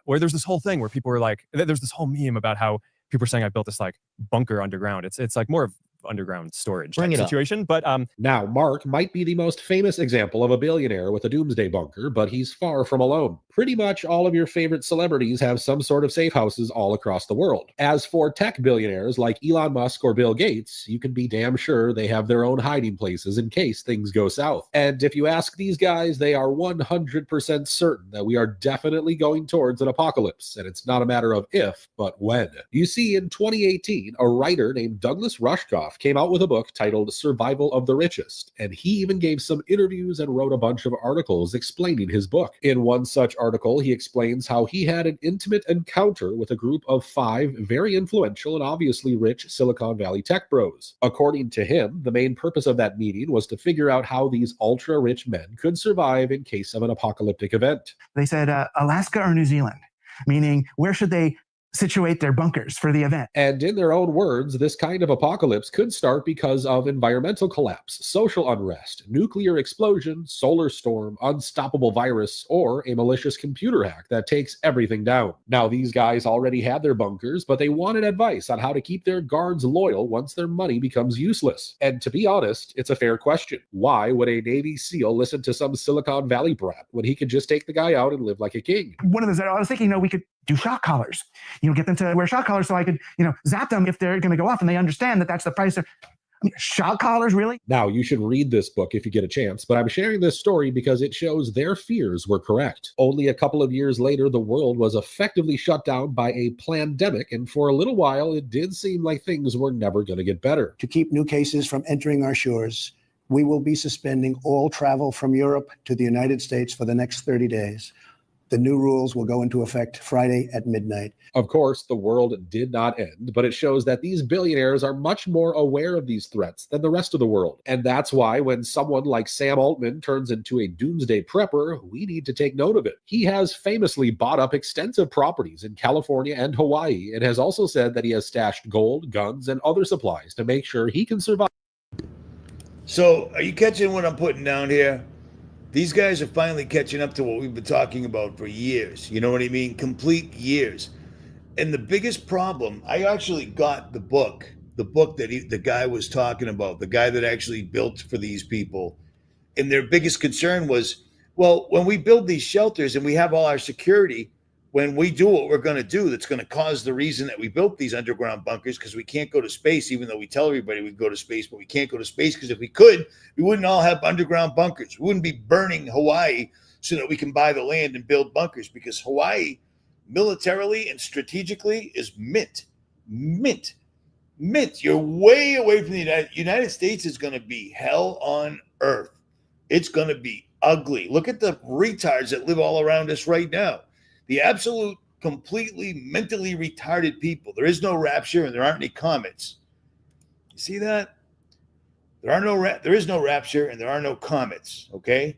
where there's this whole thing where people were like, there's this whole meme about how people are saying I built this like bunker underground. It's like more of underground storage type situation. But
now Mark might be the most famous example of a billionaire with a doomsday bunker, but he's far from alone. Pretty much all of your favorite celebrities have some sort of safe houses all across the world. As for tech billionaires like Elon Musk or Bill Gates, you can be damn sure they have their own hiding places in case things go south. And if you ask these guys, they are 100% certain that we are definitely going towards an apocalypse, and it's not a matter of if, but when. You see, in 2018, a writer named Douglas Rushkoff came out with a book titled Survival of the Richest, and he even gave some interviews and wrote a bunch of articles explaining his book. In one such article, he explains how he had an intimate encounter with a group of 5 very influential and obviously rich Silicon Valley tech bros. According to him, the main purpose of that meeting was to figure out how these ultra-rich men could survive in case of an apocalyptic event.
They said Alaska or New Zealand, meaning where should they situate their bunkers for the event.
And in their own words, this kind of apocalypse could start because of environmental collapse, social unrest, nuclear explosion, solar storm, unstoppable virus, or a malicious computer hack that takes everything down. Now, these guys already had their bunkers, but they wanted advice on how to keep their guards loyal once their money becomes useless. And to be honest, it's a fair question. Why would a Navy SEAL listen to some Silicon Valley brat when he could just take the guy out and live like a king?
One of those, I was thinking, we could do shock collars, get them to wear shock collars so I could, zap them if they're going to go off and they understand that that's the price of shock collars, really?
Now, you should read this book if you get a chance, but I'm sharing this story because it shows their fears were correct. Only a couple of years later, the world was effectively shut down by a plandemic, and for a little while, it did seem like things were never going to get better.
To keep new cases from entering our shores, we will be suspending all travel from Europe to the United States for the next 30 days. The new rules will go into effect Friday at midnight.
Of course, the world did not end, but it shows that these billionaires are much more aware of these threats than the rest of the world. And that's why when someone like Sam Altman turns into a doomsday prepper, we need to take note of it. He has famously bought up extensive properties in California and Hawaii, and has also said that he has stashed gold, guns, and other supplies to make sure he can survive.
So, are you catching what I'm putting down here? These guys are finally catching up to what we've been talking about for years. You know what I mean? Complete years. And the biggest problem, I actually got the book that the guy was talking about, the guy that actually built for these people. And their biggest concern was, well, when we build these shelters and we have all our security, when we do what we're going to do, that's going to cause the reason that we built these underground bunkers, because we can't go to space, even though we tell everybody we go to space, but we can't go to space because if we could, we wouldn't all have underground bunkers. We wouldn't be burning Hawaii so that we can buy the land and build bunkers, because Hawaii militarily and strategically is mint. You're way away from the United States is going to be hell on earth. It's going to be ugly. Look at the retards that live all around us right now. The absolute, completely mentally retarded people. There is no rapture and there aren't any comets. You see that? There is no rapture and there are no comets, okay?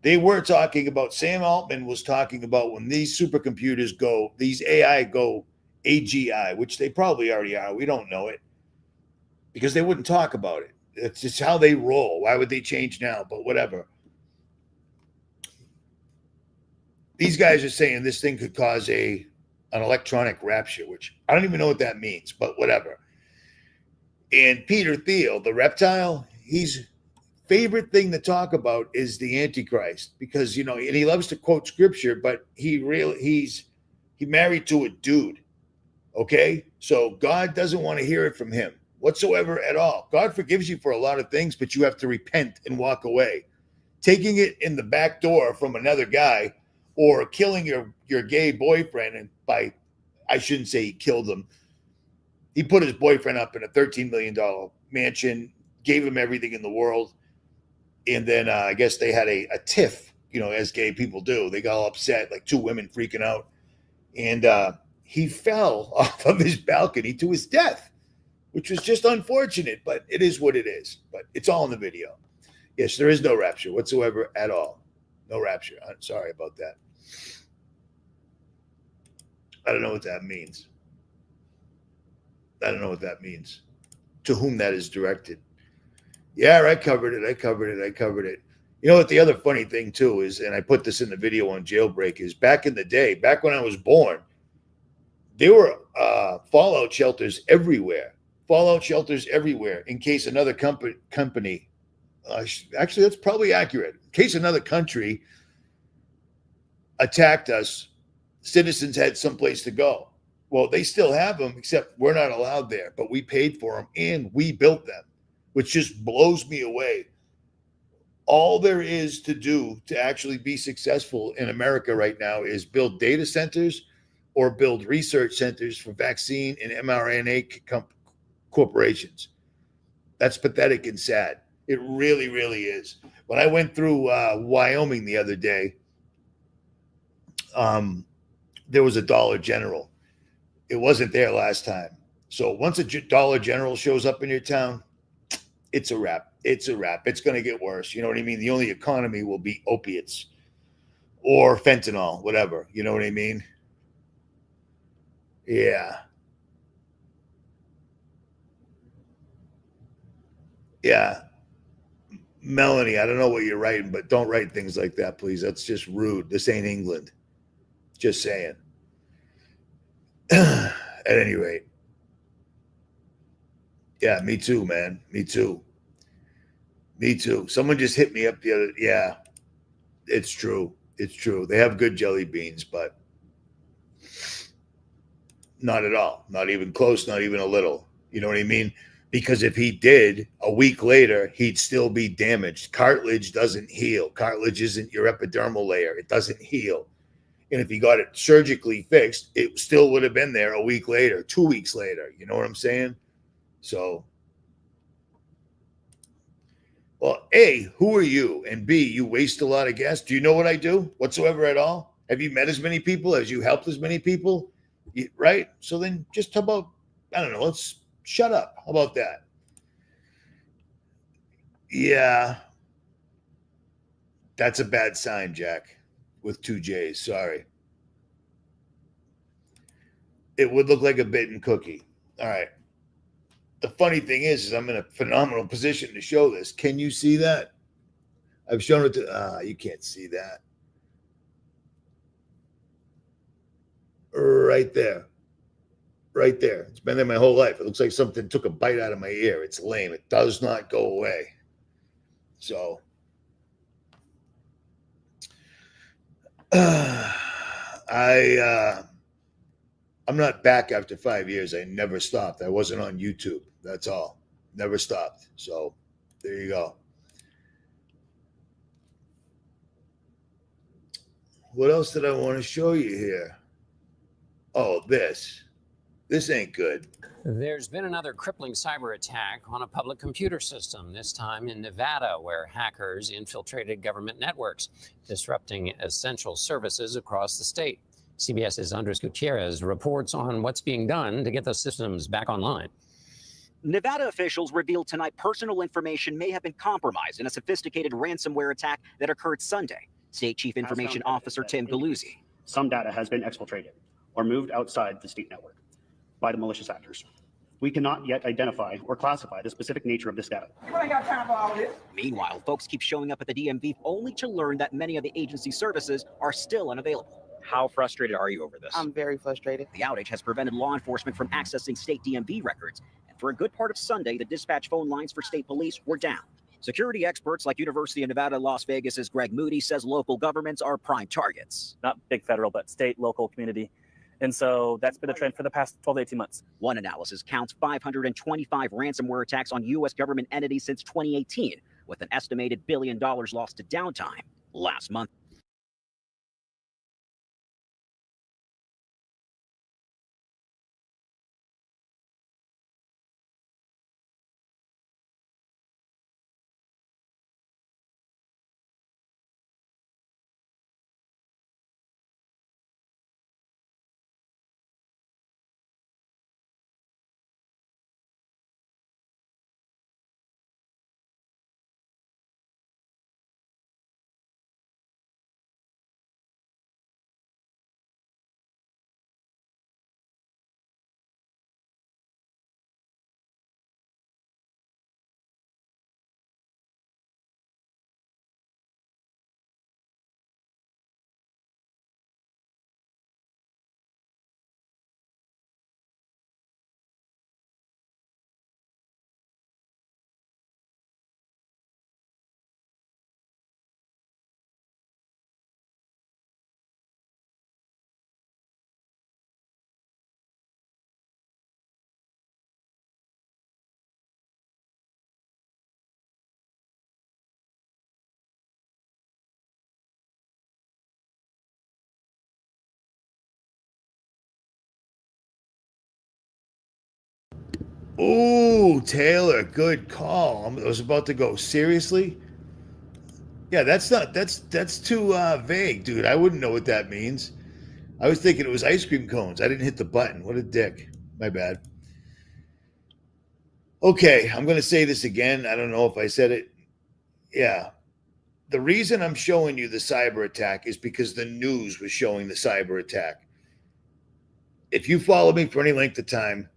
They were talking about, Sam Altman was talking about when these supercomputers go, these AI go AGI, which they probably already are. We don't know it because they wouldn't talk about it. It's just how they roll. Why would they change now? But whatever. These guys are saying this thing could cause an electronic rapture, which I don't even know what that means, but whatever. And Peter Thiel, the reptile, his favorite thing to talk about is the Antichrist, because, you know, and he loves to quote scripture, but he's married to a dude. Okay. So God doesn't want to hear it from him whatsoever at all. God forgives you for a lot of things, but you have to repent and walk away. Taking it in the back door from another guy, or killing your gay boyfriend, and I shouldn't say he killed him. He put his boyfriend up in a $13 million mansion, gave him everything in the world. And then I guess they had a tiff, you know, as gay people do. They got all upset, like two women freaking out. And he fell off of his balcony to his death, which was just unfortunate, but it is what it is. But it's all in the video. Yes, there is no rapture whatsoever at all. No rapture. I'm sorry about that. I don't know what that means. I don't know what that means. To whom that is directed. Yeah, I covered it. You know what the other funny thing too is, and I put this in the video on Jailbreak, is back in the day, back when I was born, there were fallout shelters everywhere. In case another company, actually that's probably accurate. In case another country attacked us, citizens had someplace to go. Well, they still have them, except we're not allowed there, but we paid for them and we built them, which just blows me away. All there is to do to actually be successful in America right now is build data centers or build research centers for vaccine and mRNA corporations. That's pathetic and sad. It really, really is. When I went through Wyoming the other day, there was a Dollar General. It wasn't there last time. So once a Dollar General shows up in your town, it's a wrap. It's going to get worse. You know what I mean? The only economy will be opiates or fentanyl, whatever. You know what I mean? Yeah. Melanie, I don't know what you're writing, but don't write things like that, please. That's just rude. This ain't England. Just saying. At any rate. Yeah, me too, man. Me too. Someone just hit me up the other. Yeah, it's true. They have good jelly beans, but not at all. Not even close, not even a little. You know what I mean? Because if he did, a week later, he'd still be damaged. Cartilage doesn't heal. Cartilage isn't your epidermal layer. It doesn't heal. And if he got it surgically fixed, it still would have been there a week later, 2 weeks later. You know what I'm saying? So, well, A, who are you? And B, you waste a lot of gas. Do you know what I do whatsoever at all? Have you met as many people? Have you helped as many people? Right? So then just how about, I don't know, let's shut up. How about that? Yeah. That's a bad sign, Jack, with 2 J's. Sorry. It would look like a bitten cookie. All right. The funny thing is I'm in a phenomenal position to show this. Can you see that? I've shown it to, you can't see that. Right there. right there. It's been there my whole life. It looks like something took a bite out of my ear. It's lame. It does not go away. So I'm not back after 5 years. I never stopped. I wasn't on YouTube. That's all. Never stopped. So there you go. What else did I want to show you here? Oh, this ain't good.
There's been another crippling cyber attack on a public computer system, this time in Nevada, where hackers infiltrated government networks, disrupting essential services across the state. CBS's Andres Gutierrez reports on what's being done to get those systems back online.
Nevada officials revealed tonight personal information may have been compromised in a sophisticated ransomware attack that occurred Sunday. State Chief Information Officer 𝗦𝗵𝗿𝗀𝗀𝗀𝗀.
Some data has been exfiltrated or moved outside the state network by the malicious actors. We cannot yet identify or classify the specific nature of this data.
You ain't got time for all this. Meanwhile, folks keep showing up at the DMV only to learn that many of the agency's services are still unavailable.
How frustrated are you over this?
I'm very frustrated. The outage has prevented law enforcement from accessing state DMV records, and for a good part of Sunday, the dispatch phone lines for state police were down. Security experts like University of Nevada, Las Vegas's Greg Moody says local governments are prime targets.
Not big federal, but state, local, community. And so that's been a trend for the past 12 to 18 months.
One analysis counts 525 ransomware attacks on U.S. government entities since 2018, with an estimated $1 billion lost to downtime last month.
Ooh, Taylor, good call. I was about to go, seriously? Yeah, that's too vague, dude. I wouldn't know what that means. I was thinking it was ice cream cones. I didn't hit the button. What a dick. My bad. Okay, I'm going to say this again. I don't know if I said it. Yeah. The reason I'm showing you the cyber attack is because the news was showing the cyber attack. If you follow me for any length of time,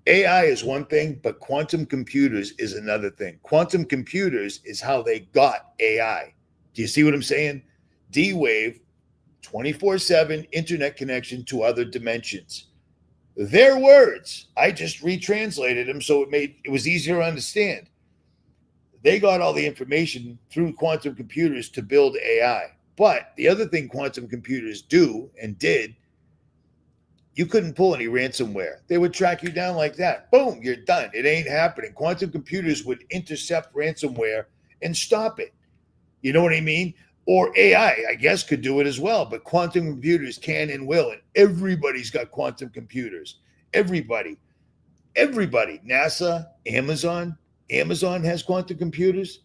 AI is one thing, but quantum computers is another thing. Quantum computers is how they got AI. Do you see what I'm saying? D-Wave, 24/7 internet connection to other dimensions. Their words. I just retranslated them so it was easier to understand. They got all the information through quantum computers to build AI. But the other thing quantum computers do and did, you couldn't pull any ransomware. They would track you down like that. Boom, you're done. It ain't happening. Quantum computers would intercept ransomware and stop it. You know what I mean? Or AI, I guess, could do it as well. But quantum computers can and will. And everybody's got quantum computers. Everybody. Everybody. NASA, Amazon. Amazon has quantum computers.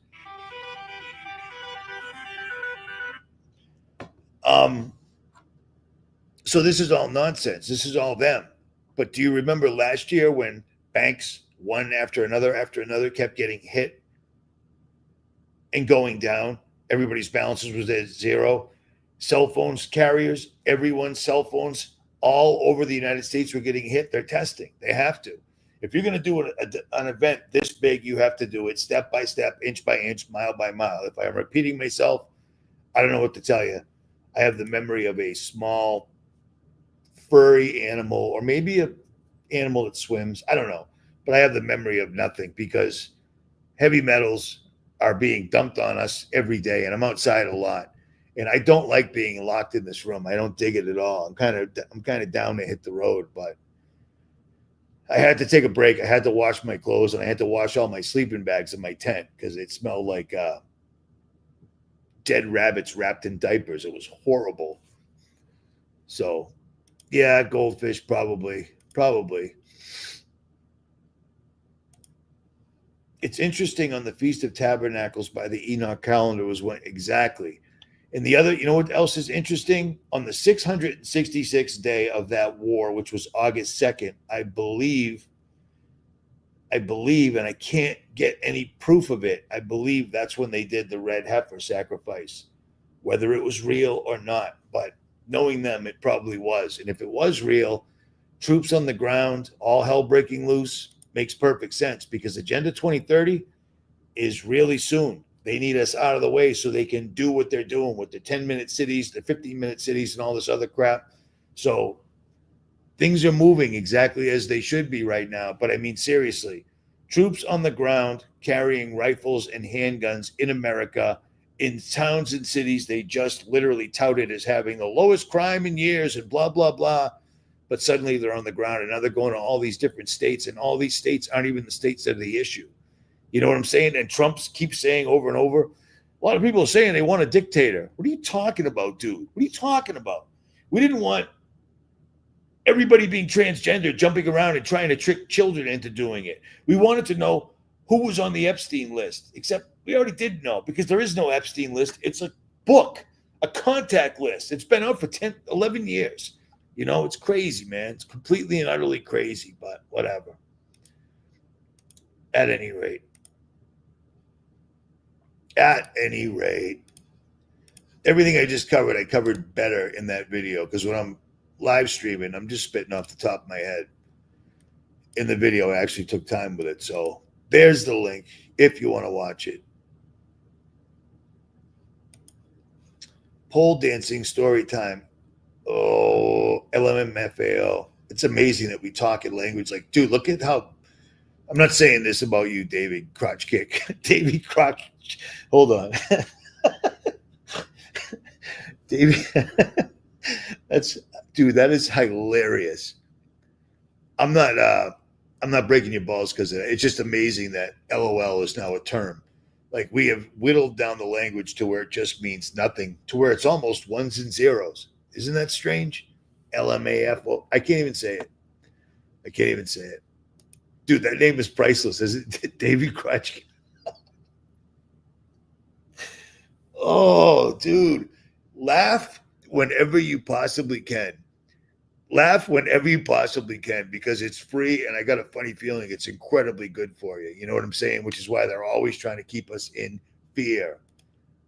So this is all nonsense. This is all them. But do you remember last year when banks, one after another, kept getting hit and going down? Everybody's balances was at zero. Cell phones carriers, everyone's cell phones all over the United States were getting hit. They're testing. They have to. If you're going to do an event this big, you have to do it step by step, inch by inch, mile by mile. If I'm repeating myself, I don't know what to tell you. I have the memory of a small furry animal, or maybe animal that swims. I don't know. But I have the memory of nothing because heavy metals are being dumped on us every day, and I'm outside a lot. And I don't like being locked in this room. I don't dig it at all. I'm kind of down to hit the road, but I had to take a break. I had to wash my clothes, and I had to wash all my sleeping bags in my tent because it smelled like dead rabbits wrapped in diapers. It was horrible. So, yeah, goldfish probably. It's interesting on the Feast of Tabernacles by the Enoch calendar was when exactly. And the other, you know what else is interesting? On the 666th day of that war, which was August 2nd, I believe, and I can't get any proof of it, I believe that's when they did the red heifer sacrifice, whether it was real or not. But knowing them, it probably was. And if it was real, troops on the ground, all hell breaking loose, makes perfect sense because Agenda 2030 is really soon. They need us out of the way so they can do what they're doing with the 10-minute cities, the 15-minute cities, and all this other crap. So things are moving exactly as they should be right now. But I mean, seriously, troops on the ground carrying rifles and handguns in America, in towns and cities they just literally touted as having the lowest crime in years and blah, blah, blah. But suddenly they're on the ground and now they're going to all these different states, and all these states aren't even the states that are the issue. You know what I'm saying? And Trump keeps saying over and over, a lot of people are saying they want a dictator. What are you talking about, dude? What are you talking about? We didn't want everybody being transgender, jumping around and trying to trick children into doing it. We wanted to know who was on the Epstein list, except we already did know because there is no Epstein list. It's a book, a contact list. It's been out for 10, 11 years. You know, it's crazy, man. It's completely and utterly crazy, but whatever. At any rate, everything I just covered, I covered better in that video because when I'm live streaming, I'm just spitting off the top of my head. In the video, I actually took time with it. So there's the link if you want to watch it. Pole dancing story time. Oh, 𝗦𝗵𝗿𝗂𝗀𝗱. It's amazing that we talk in language like, dude, look at how, I'm not saying this about you, David Crotch Kick. David Crotch, hold on. David, that is hilarious. I'm not breaking your balls because it's just amazing that LOL is now a term. Like we have whittled down the language to where it just means nothing, to where it's almost ones and zeros. Isn't that strange? 𝗦𝗵𝗿𝗂𝗋. I can't even say it. Dude, that name is priceless, isn't it? David Crotch. Oh, dude. Laugh whenever you possibly can. Because it's free, and I got a funny feeling it's incredibly good for you. You know what I'm saying? Which is why they're always trying to keep us in fear.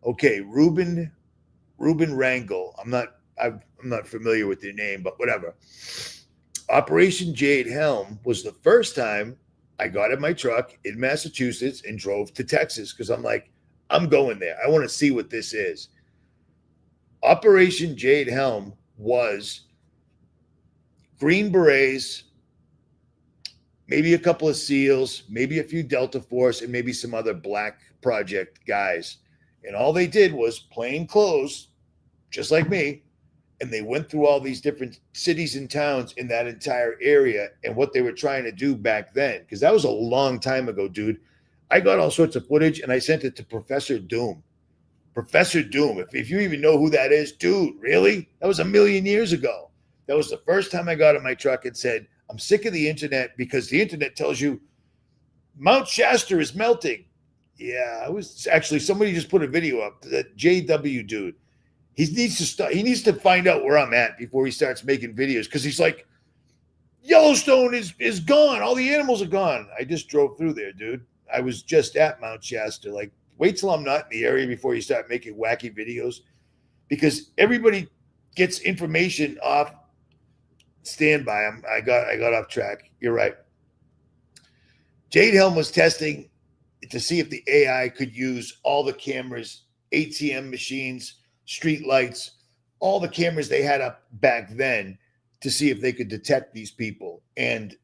Okay, Ruben Rangel. I'm not familiar with your name, but whatever. Operation Jade Helm was the first time I got in my truck in Massachusetts and drove to Texas because I'm like, I'm going there. I want to see what this is. Operation Jade Helm was Green Berets, maybe a couple of SEALs, maybe a few Delta Force, and maybe some other Black Project guys. And all they did was plain clothes, just like me, and they went through all these different cities and towns in that entire area and what they were trying to do back then. Because that was a long time ago, dude. I got all sorts of footage and I sent it to Professor Doom. Professor Doom, if you even know who that is, dude, really? That was 1 million years ago. That was the first time I got in my truck and said, I'm sick of the internet because the internet tells you Mount Shasta is melting. Yeah, I was actually, somebody just put a video up, that JW dude. He needs to find out where I'm at before he starts making videos because he's like, Yellowstone is gone. All the animals are gone. I just drove through there, dude. I was just at Mount Shasta. Like, wait till I'm not in the area before you start making wacky videos because everybody gets information off standby. I got off track. You're right. Jade Helm was testing to see if the AI could use all the cameras, ATM machines, street lights, all the cameras they had up back then to see if they could detect these people. And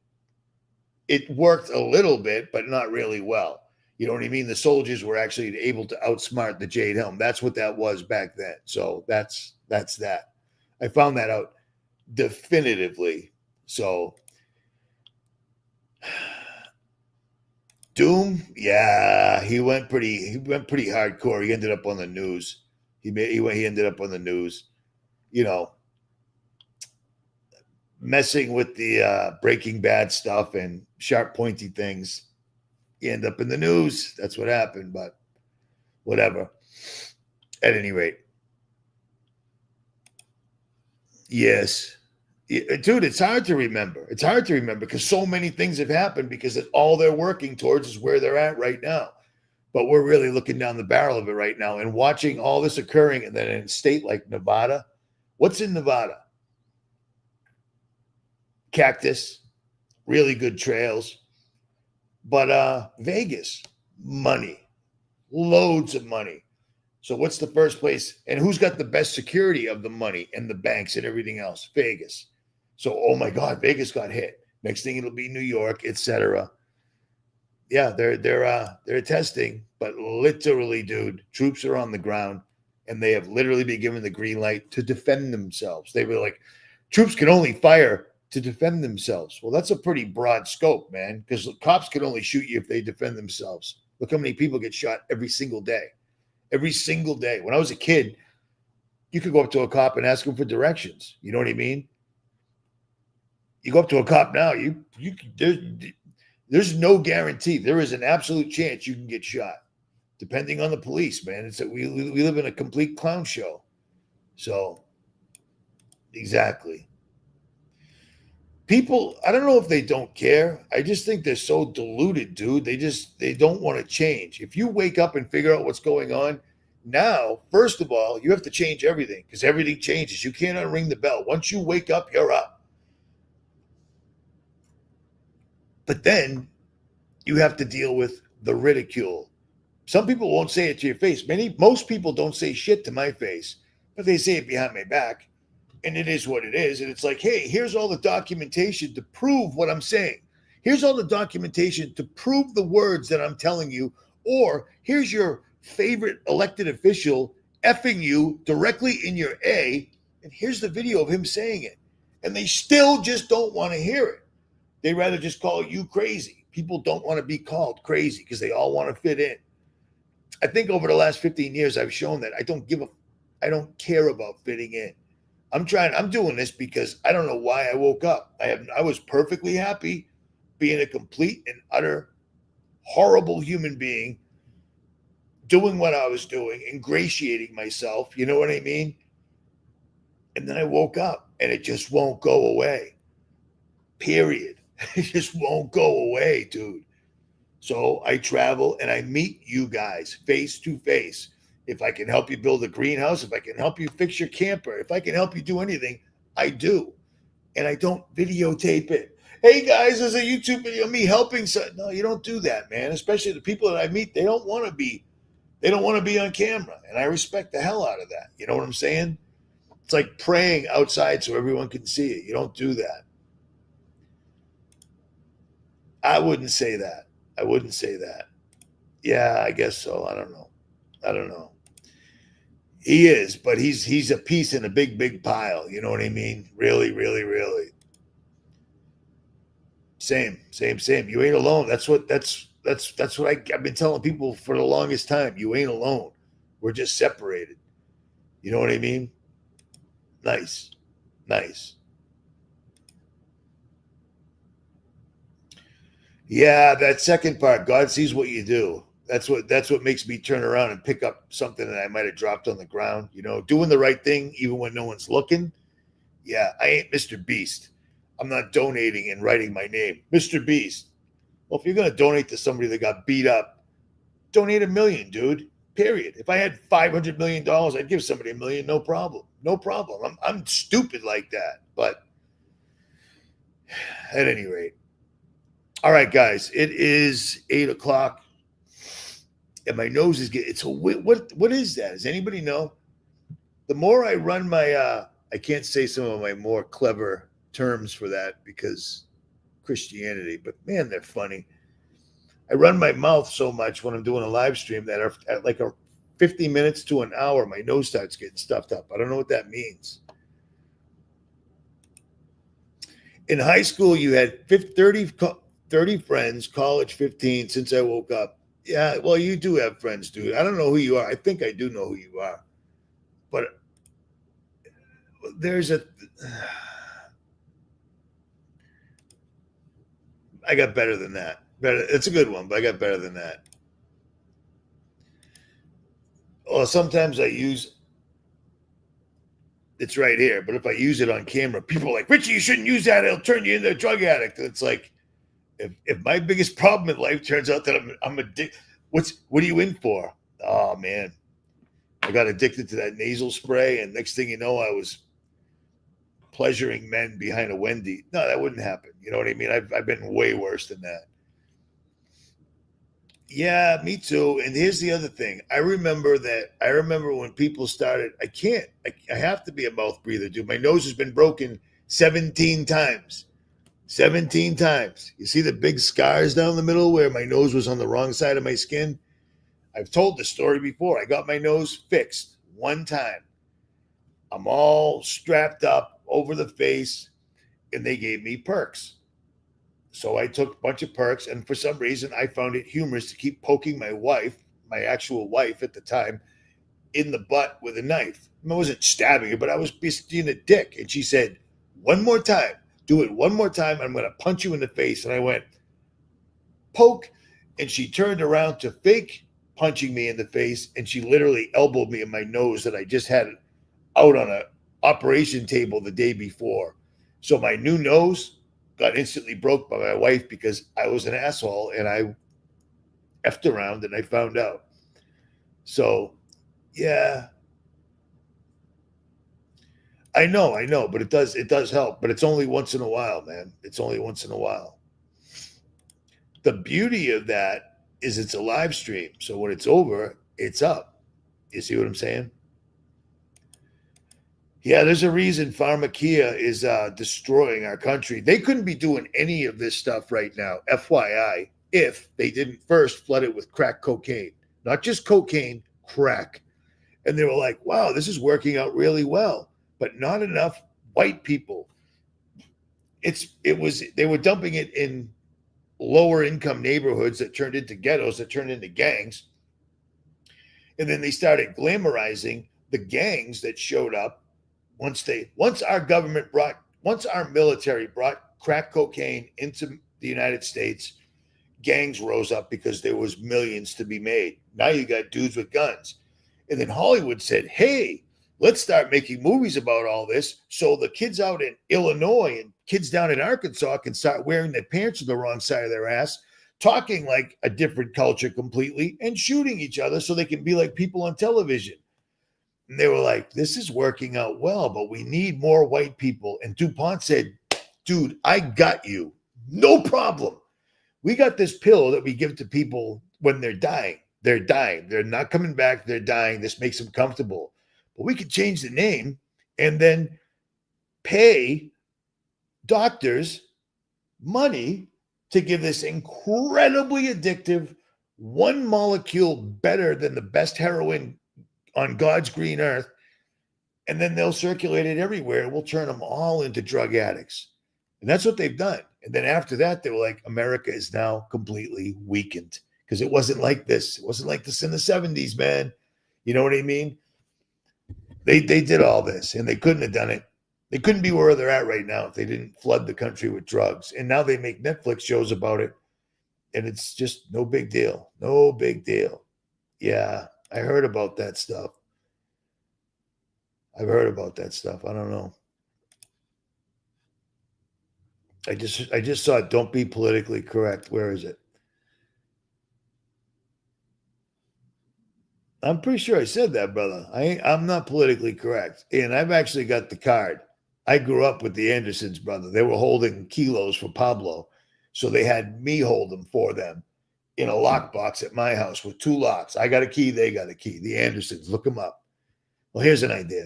it worked a little bit, but not really well. You know what I mean? The soldiers were actually able to outsmart the Jade Helm. That's what that was back then. So that's that. I found that out definitively. So Doom, yeah, he went pretty hardcore. He ended up on the news. He ended up on the news. You know, messing with the Breaking Bad stuff and sharp, pointy things. You end up in the news. That's what happened, but whatever. At any rate. Yes. Dude, it's hard to remember. It's hard to remember because so many things have happened because all they're working towards is where they're at right now. But we're really looking down the barrel of it right now and watching all this occurring. And then in a state like Nevada, what's in Nevada? Cactus, really good trails. But Vegas, money, loads of money. So what's the first place? And who's got the best security of the money and the banks and everything else? Vegas. So, oh my God, Vegas got hit. Next thing it'll be New York, etc. Yeah, they're testing, but literally, dude, troops are on the ground and they have literally been given the green light to defend themselves. They were like, troops can only fire to defend themselves. Well, that's a pretty broad scope, man, because cops can only shoot you if they defend themselves. Look how many people get shot every single day. Every single day. When I was a kid, you could go up to a cop and ask him for directions. You know what I mean? You go up to a cop now, there's no guarantee. There is an absolute chance you can get shot, depending on the police, man. It's we live in a complete clown show. So, exactly. People, I don't know if they don't care. I just think they're so deluded, dude. They don't want to change. If you wake up and figure out what's going on now, first of all, you have to change everything because everything changes. You can't unring the bell. Once you wake up, you're up. But then you have to deal with the ridicule. Some people won't say it to your face. Most people don't say shit to my face, but they say it behind my back. And it is what it is. And it's like, hey, here's all the documentation to prove what I'm saying. Here's all the documentation to prove the words that I'm telling you. Or here's your favorite elected official effing you directly in your A. And here's the video of him saying it. And they still just don't want to hear it. They rather just call you crazy. People don't want to be called crazy because they all want to fit in. I think over the last 15 years, I've shown that I don't care about fitting in. I'm doing this because I don't know why I woke up. I was perfectly happy being a complete and utter horrible human being, doing what I was doing, ingratiating myself. You know what I mean? And then I woke up and it just won't go away. Period. It just won't go away, dude. So I travel and I meet you guys face to face. If I can help you build a greenhouse, if I can help you fix your camper, if I can help you do anything, I do. And I don't videotape it. Hey guys, there's a YouTube video of me helping. No, you don't do that, man. Especially the people that I meet, they don't want to be on camera. And I respect the hell out of that. You know what I'm saying? It's like praying outside so everyone can see it. You don't do that. I wouldn't say that. Yeah, I guess so. I don't know. He is, but he's a piece in a big pile. You know what I mean? Really, really, really. Same. You ain't alone. That's what I've been telling people for the longest time. You ain't alone. We're just separated. You know what I mean? Nice. Yeah, that second part, God sees what you do. That's what makes me turn around and pick up something that I might have dropped on the ground. You know, doing the right thing even when no one's looking. Yeah, I ain't Mr. Beast. I'm not donating and writing my name. Mr. Beast. Well, if you're going to donate to somebody that got beat up, donate $1 million, dude. Period. If I had $500 million, I'd give somebody $1 million. No problem. I'm stupid like that. But at any rate. All right, guys, it is 8:00 and my nose is getting, what is that? Does anybody know? The more I run my, I can't say some of my more clever terms for that because Christianity, but man, they're funny. I run my mouth so much when I'm doing a live stream that at like a 50 minutes to an hour, my nose starts getting stuffed up. I don't know what that means. In high school, you had 30 friends, college 15 since I woke up. Yeah, well, you do have friends, dude. I don't know who you are. I think I do know who you are. But there's I got better than that. It's a good one, but I got better than that. Well, sometimes I use, it's right here, but if I use it on camera, people are like, Richie, you shouldn't use that. It'll turn you into a drug addict. And it's like, if my biggest problem in life turns out that I'm addicted, what are you in for? Oh, man. I got addicted to that nasal spray, and next thing you know, I was pleasuring men behind a Wendy. No, that wouldn't happen. You know what I mean? I've been way worse than that. Yeah, me too. And here's the other thing. I remember when people started, I have to be a mouth breather, dude. My nose has been broken 17 times. 17 times. You see the big scars down the middle where my nose was on the wrong side of my skin? I've told the story before. I got my nose fixed one time. I'm all strapped up over the face, and they gave me perks. So I took a bunch of perks, and for some reason, I found it humorous to keep poking my wife, my actual wife at the time, in the butt with a knife. I wasn't stabbing her, but I was being a dick. And she said, one more time, do it one more time, I'm going to punch you in the face. And I went, poke. And she turned around to fake punching me in the face, and she literally elbowed me in my nose that I just had out on an operation table the day before. So my new nose got instantly broke by my wife because I was an asshole and I effed around and I found out. So, yeah. I know, but it does help, but it's only once in a while, man. It's only once in a while. The beauty of that is it's a live stream. So when it's over, it's up. You see what I'm saying? Yeah, there's a reason pharmacia is destroying our country. They couldn't be doing any of this stuff right now, FYI, if they didn't first flood it with crack cocaine. Not just cocaine, crack. And they were like, wow, this is working out really well, but not enough white people. They were dumping it in lower income neighborhoods that turned into ghettos, that turned into gangs. And then they started glamorizing the gangs that showed up once our military brought crack cocaine into the United States. Gangs rose up because there was millions to be made. Now you got dudes with guns. And then Hollywood said, hey, let's start making movies about all this so the kids out in Illinois and kids down in Arkansas can start wearing their pants on the wrong side of their ass, talking like a different culture completely, and shooting each other so they can be like people on television. And they were like, this is working out well, but we need more white people. And DuPont said, dude, I got you. No problem. We got this pill that we give to people when they're dying. They're dying. They're not coming back. They're dying. This makes them comfortable. But we could change the name and then pay doctors money to give this incredibly addictive, one molecule better than the best heroin on God's green earth, and then they'll circulate it everywhere, and we'll turn them all into drug addicts. And that's what they've done. And then after that, they were like, America is now completely weakened because it wasn't like this. It wasn't like this in the 70s, man. You know what I mean? They did all this, and they couldn't have done it. They couldn't be where they're at right now if they didn't flood the country with drugs. And now they make Netflix shows about it, and it's just no big deal. No big deal. Yeah. I heard about that stuff. I've heard about that stuff. I don't know. I just saw it. Don't be politically correct. Where is it? I'm pretty sure I said that, brother. I'm not politically correct. And I've actually got the card. I grew up with the Andersons, brother. They were holding kilos for Pablo. So they had me hold them for them in a lockbox at my house with 2 locks. I got a key, they got a key. The Andersons, look them up. Well, here's an idea.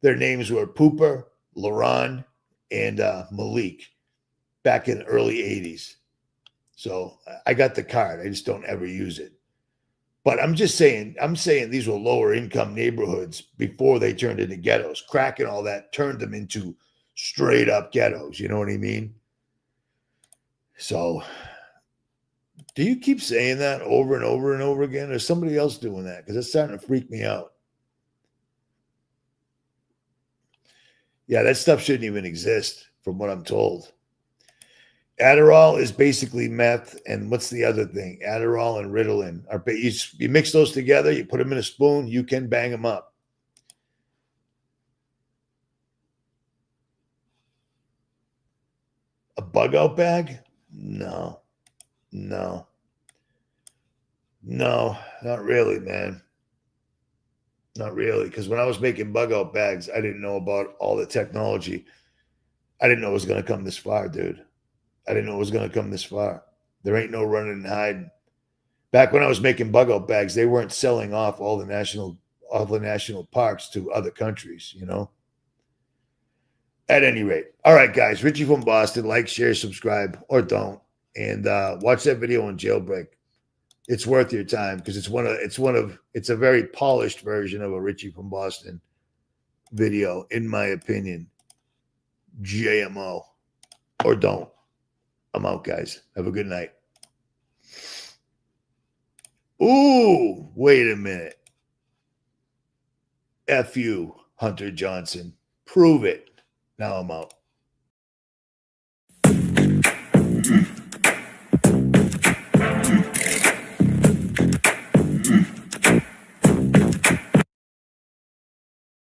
Their names were Pooper, Laron, and Malik. back in the early 80s. So I got the card. I just don't ever use it. But I'm saying these were lower income neighborhoods before they turned into ghettos. Crack and all that turned them into straight up ghettos. You know what I mean? So do you keep saying that over and over and over again? Or is somebody else doing that? Because it's starting to freak me out. Yeah, that stuff shouldn't even exist from what I'm told. Adderall is basically meth, and what's the other thing? Adderall and Ritalin. You mix those together, you put them in a spoon, you can bang them up. A bug out bag? No, not really, man. Not really, because when I was making bug out bags, I didn't know about all the technology. I didn't know it was going to come this far, dude. I didn't know it was going to come this far. There ain't no running and hiding. Back when I was making bug out bags, they weren't selling off all the national parks to other countries, you know? At any rate. All right, guys. Richie from Boston. Like, share, subscribe, or don't. And watch that video on Jailbreak. It's worth your time because it's a very polished version of a Richie from Boston video, in my opinion. JMO. Or don't. I'm out, guys. Have a good night. Ooh, wait a minute. F you, Hunter Johnson. Prove it. Now I'm out.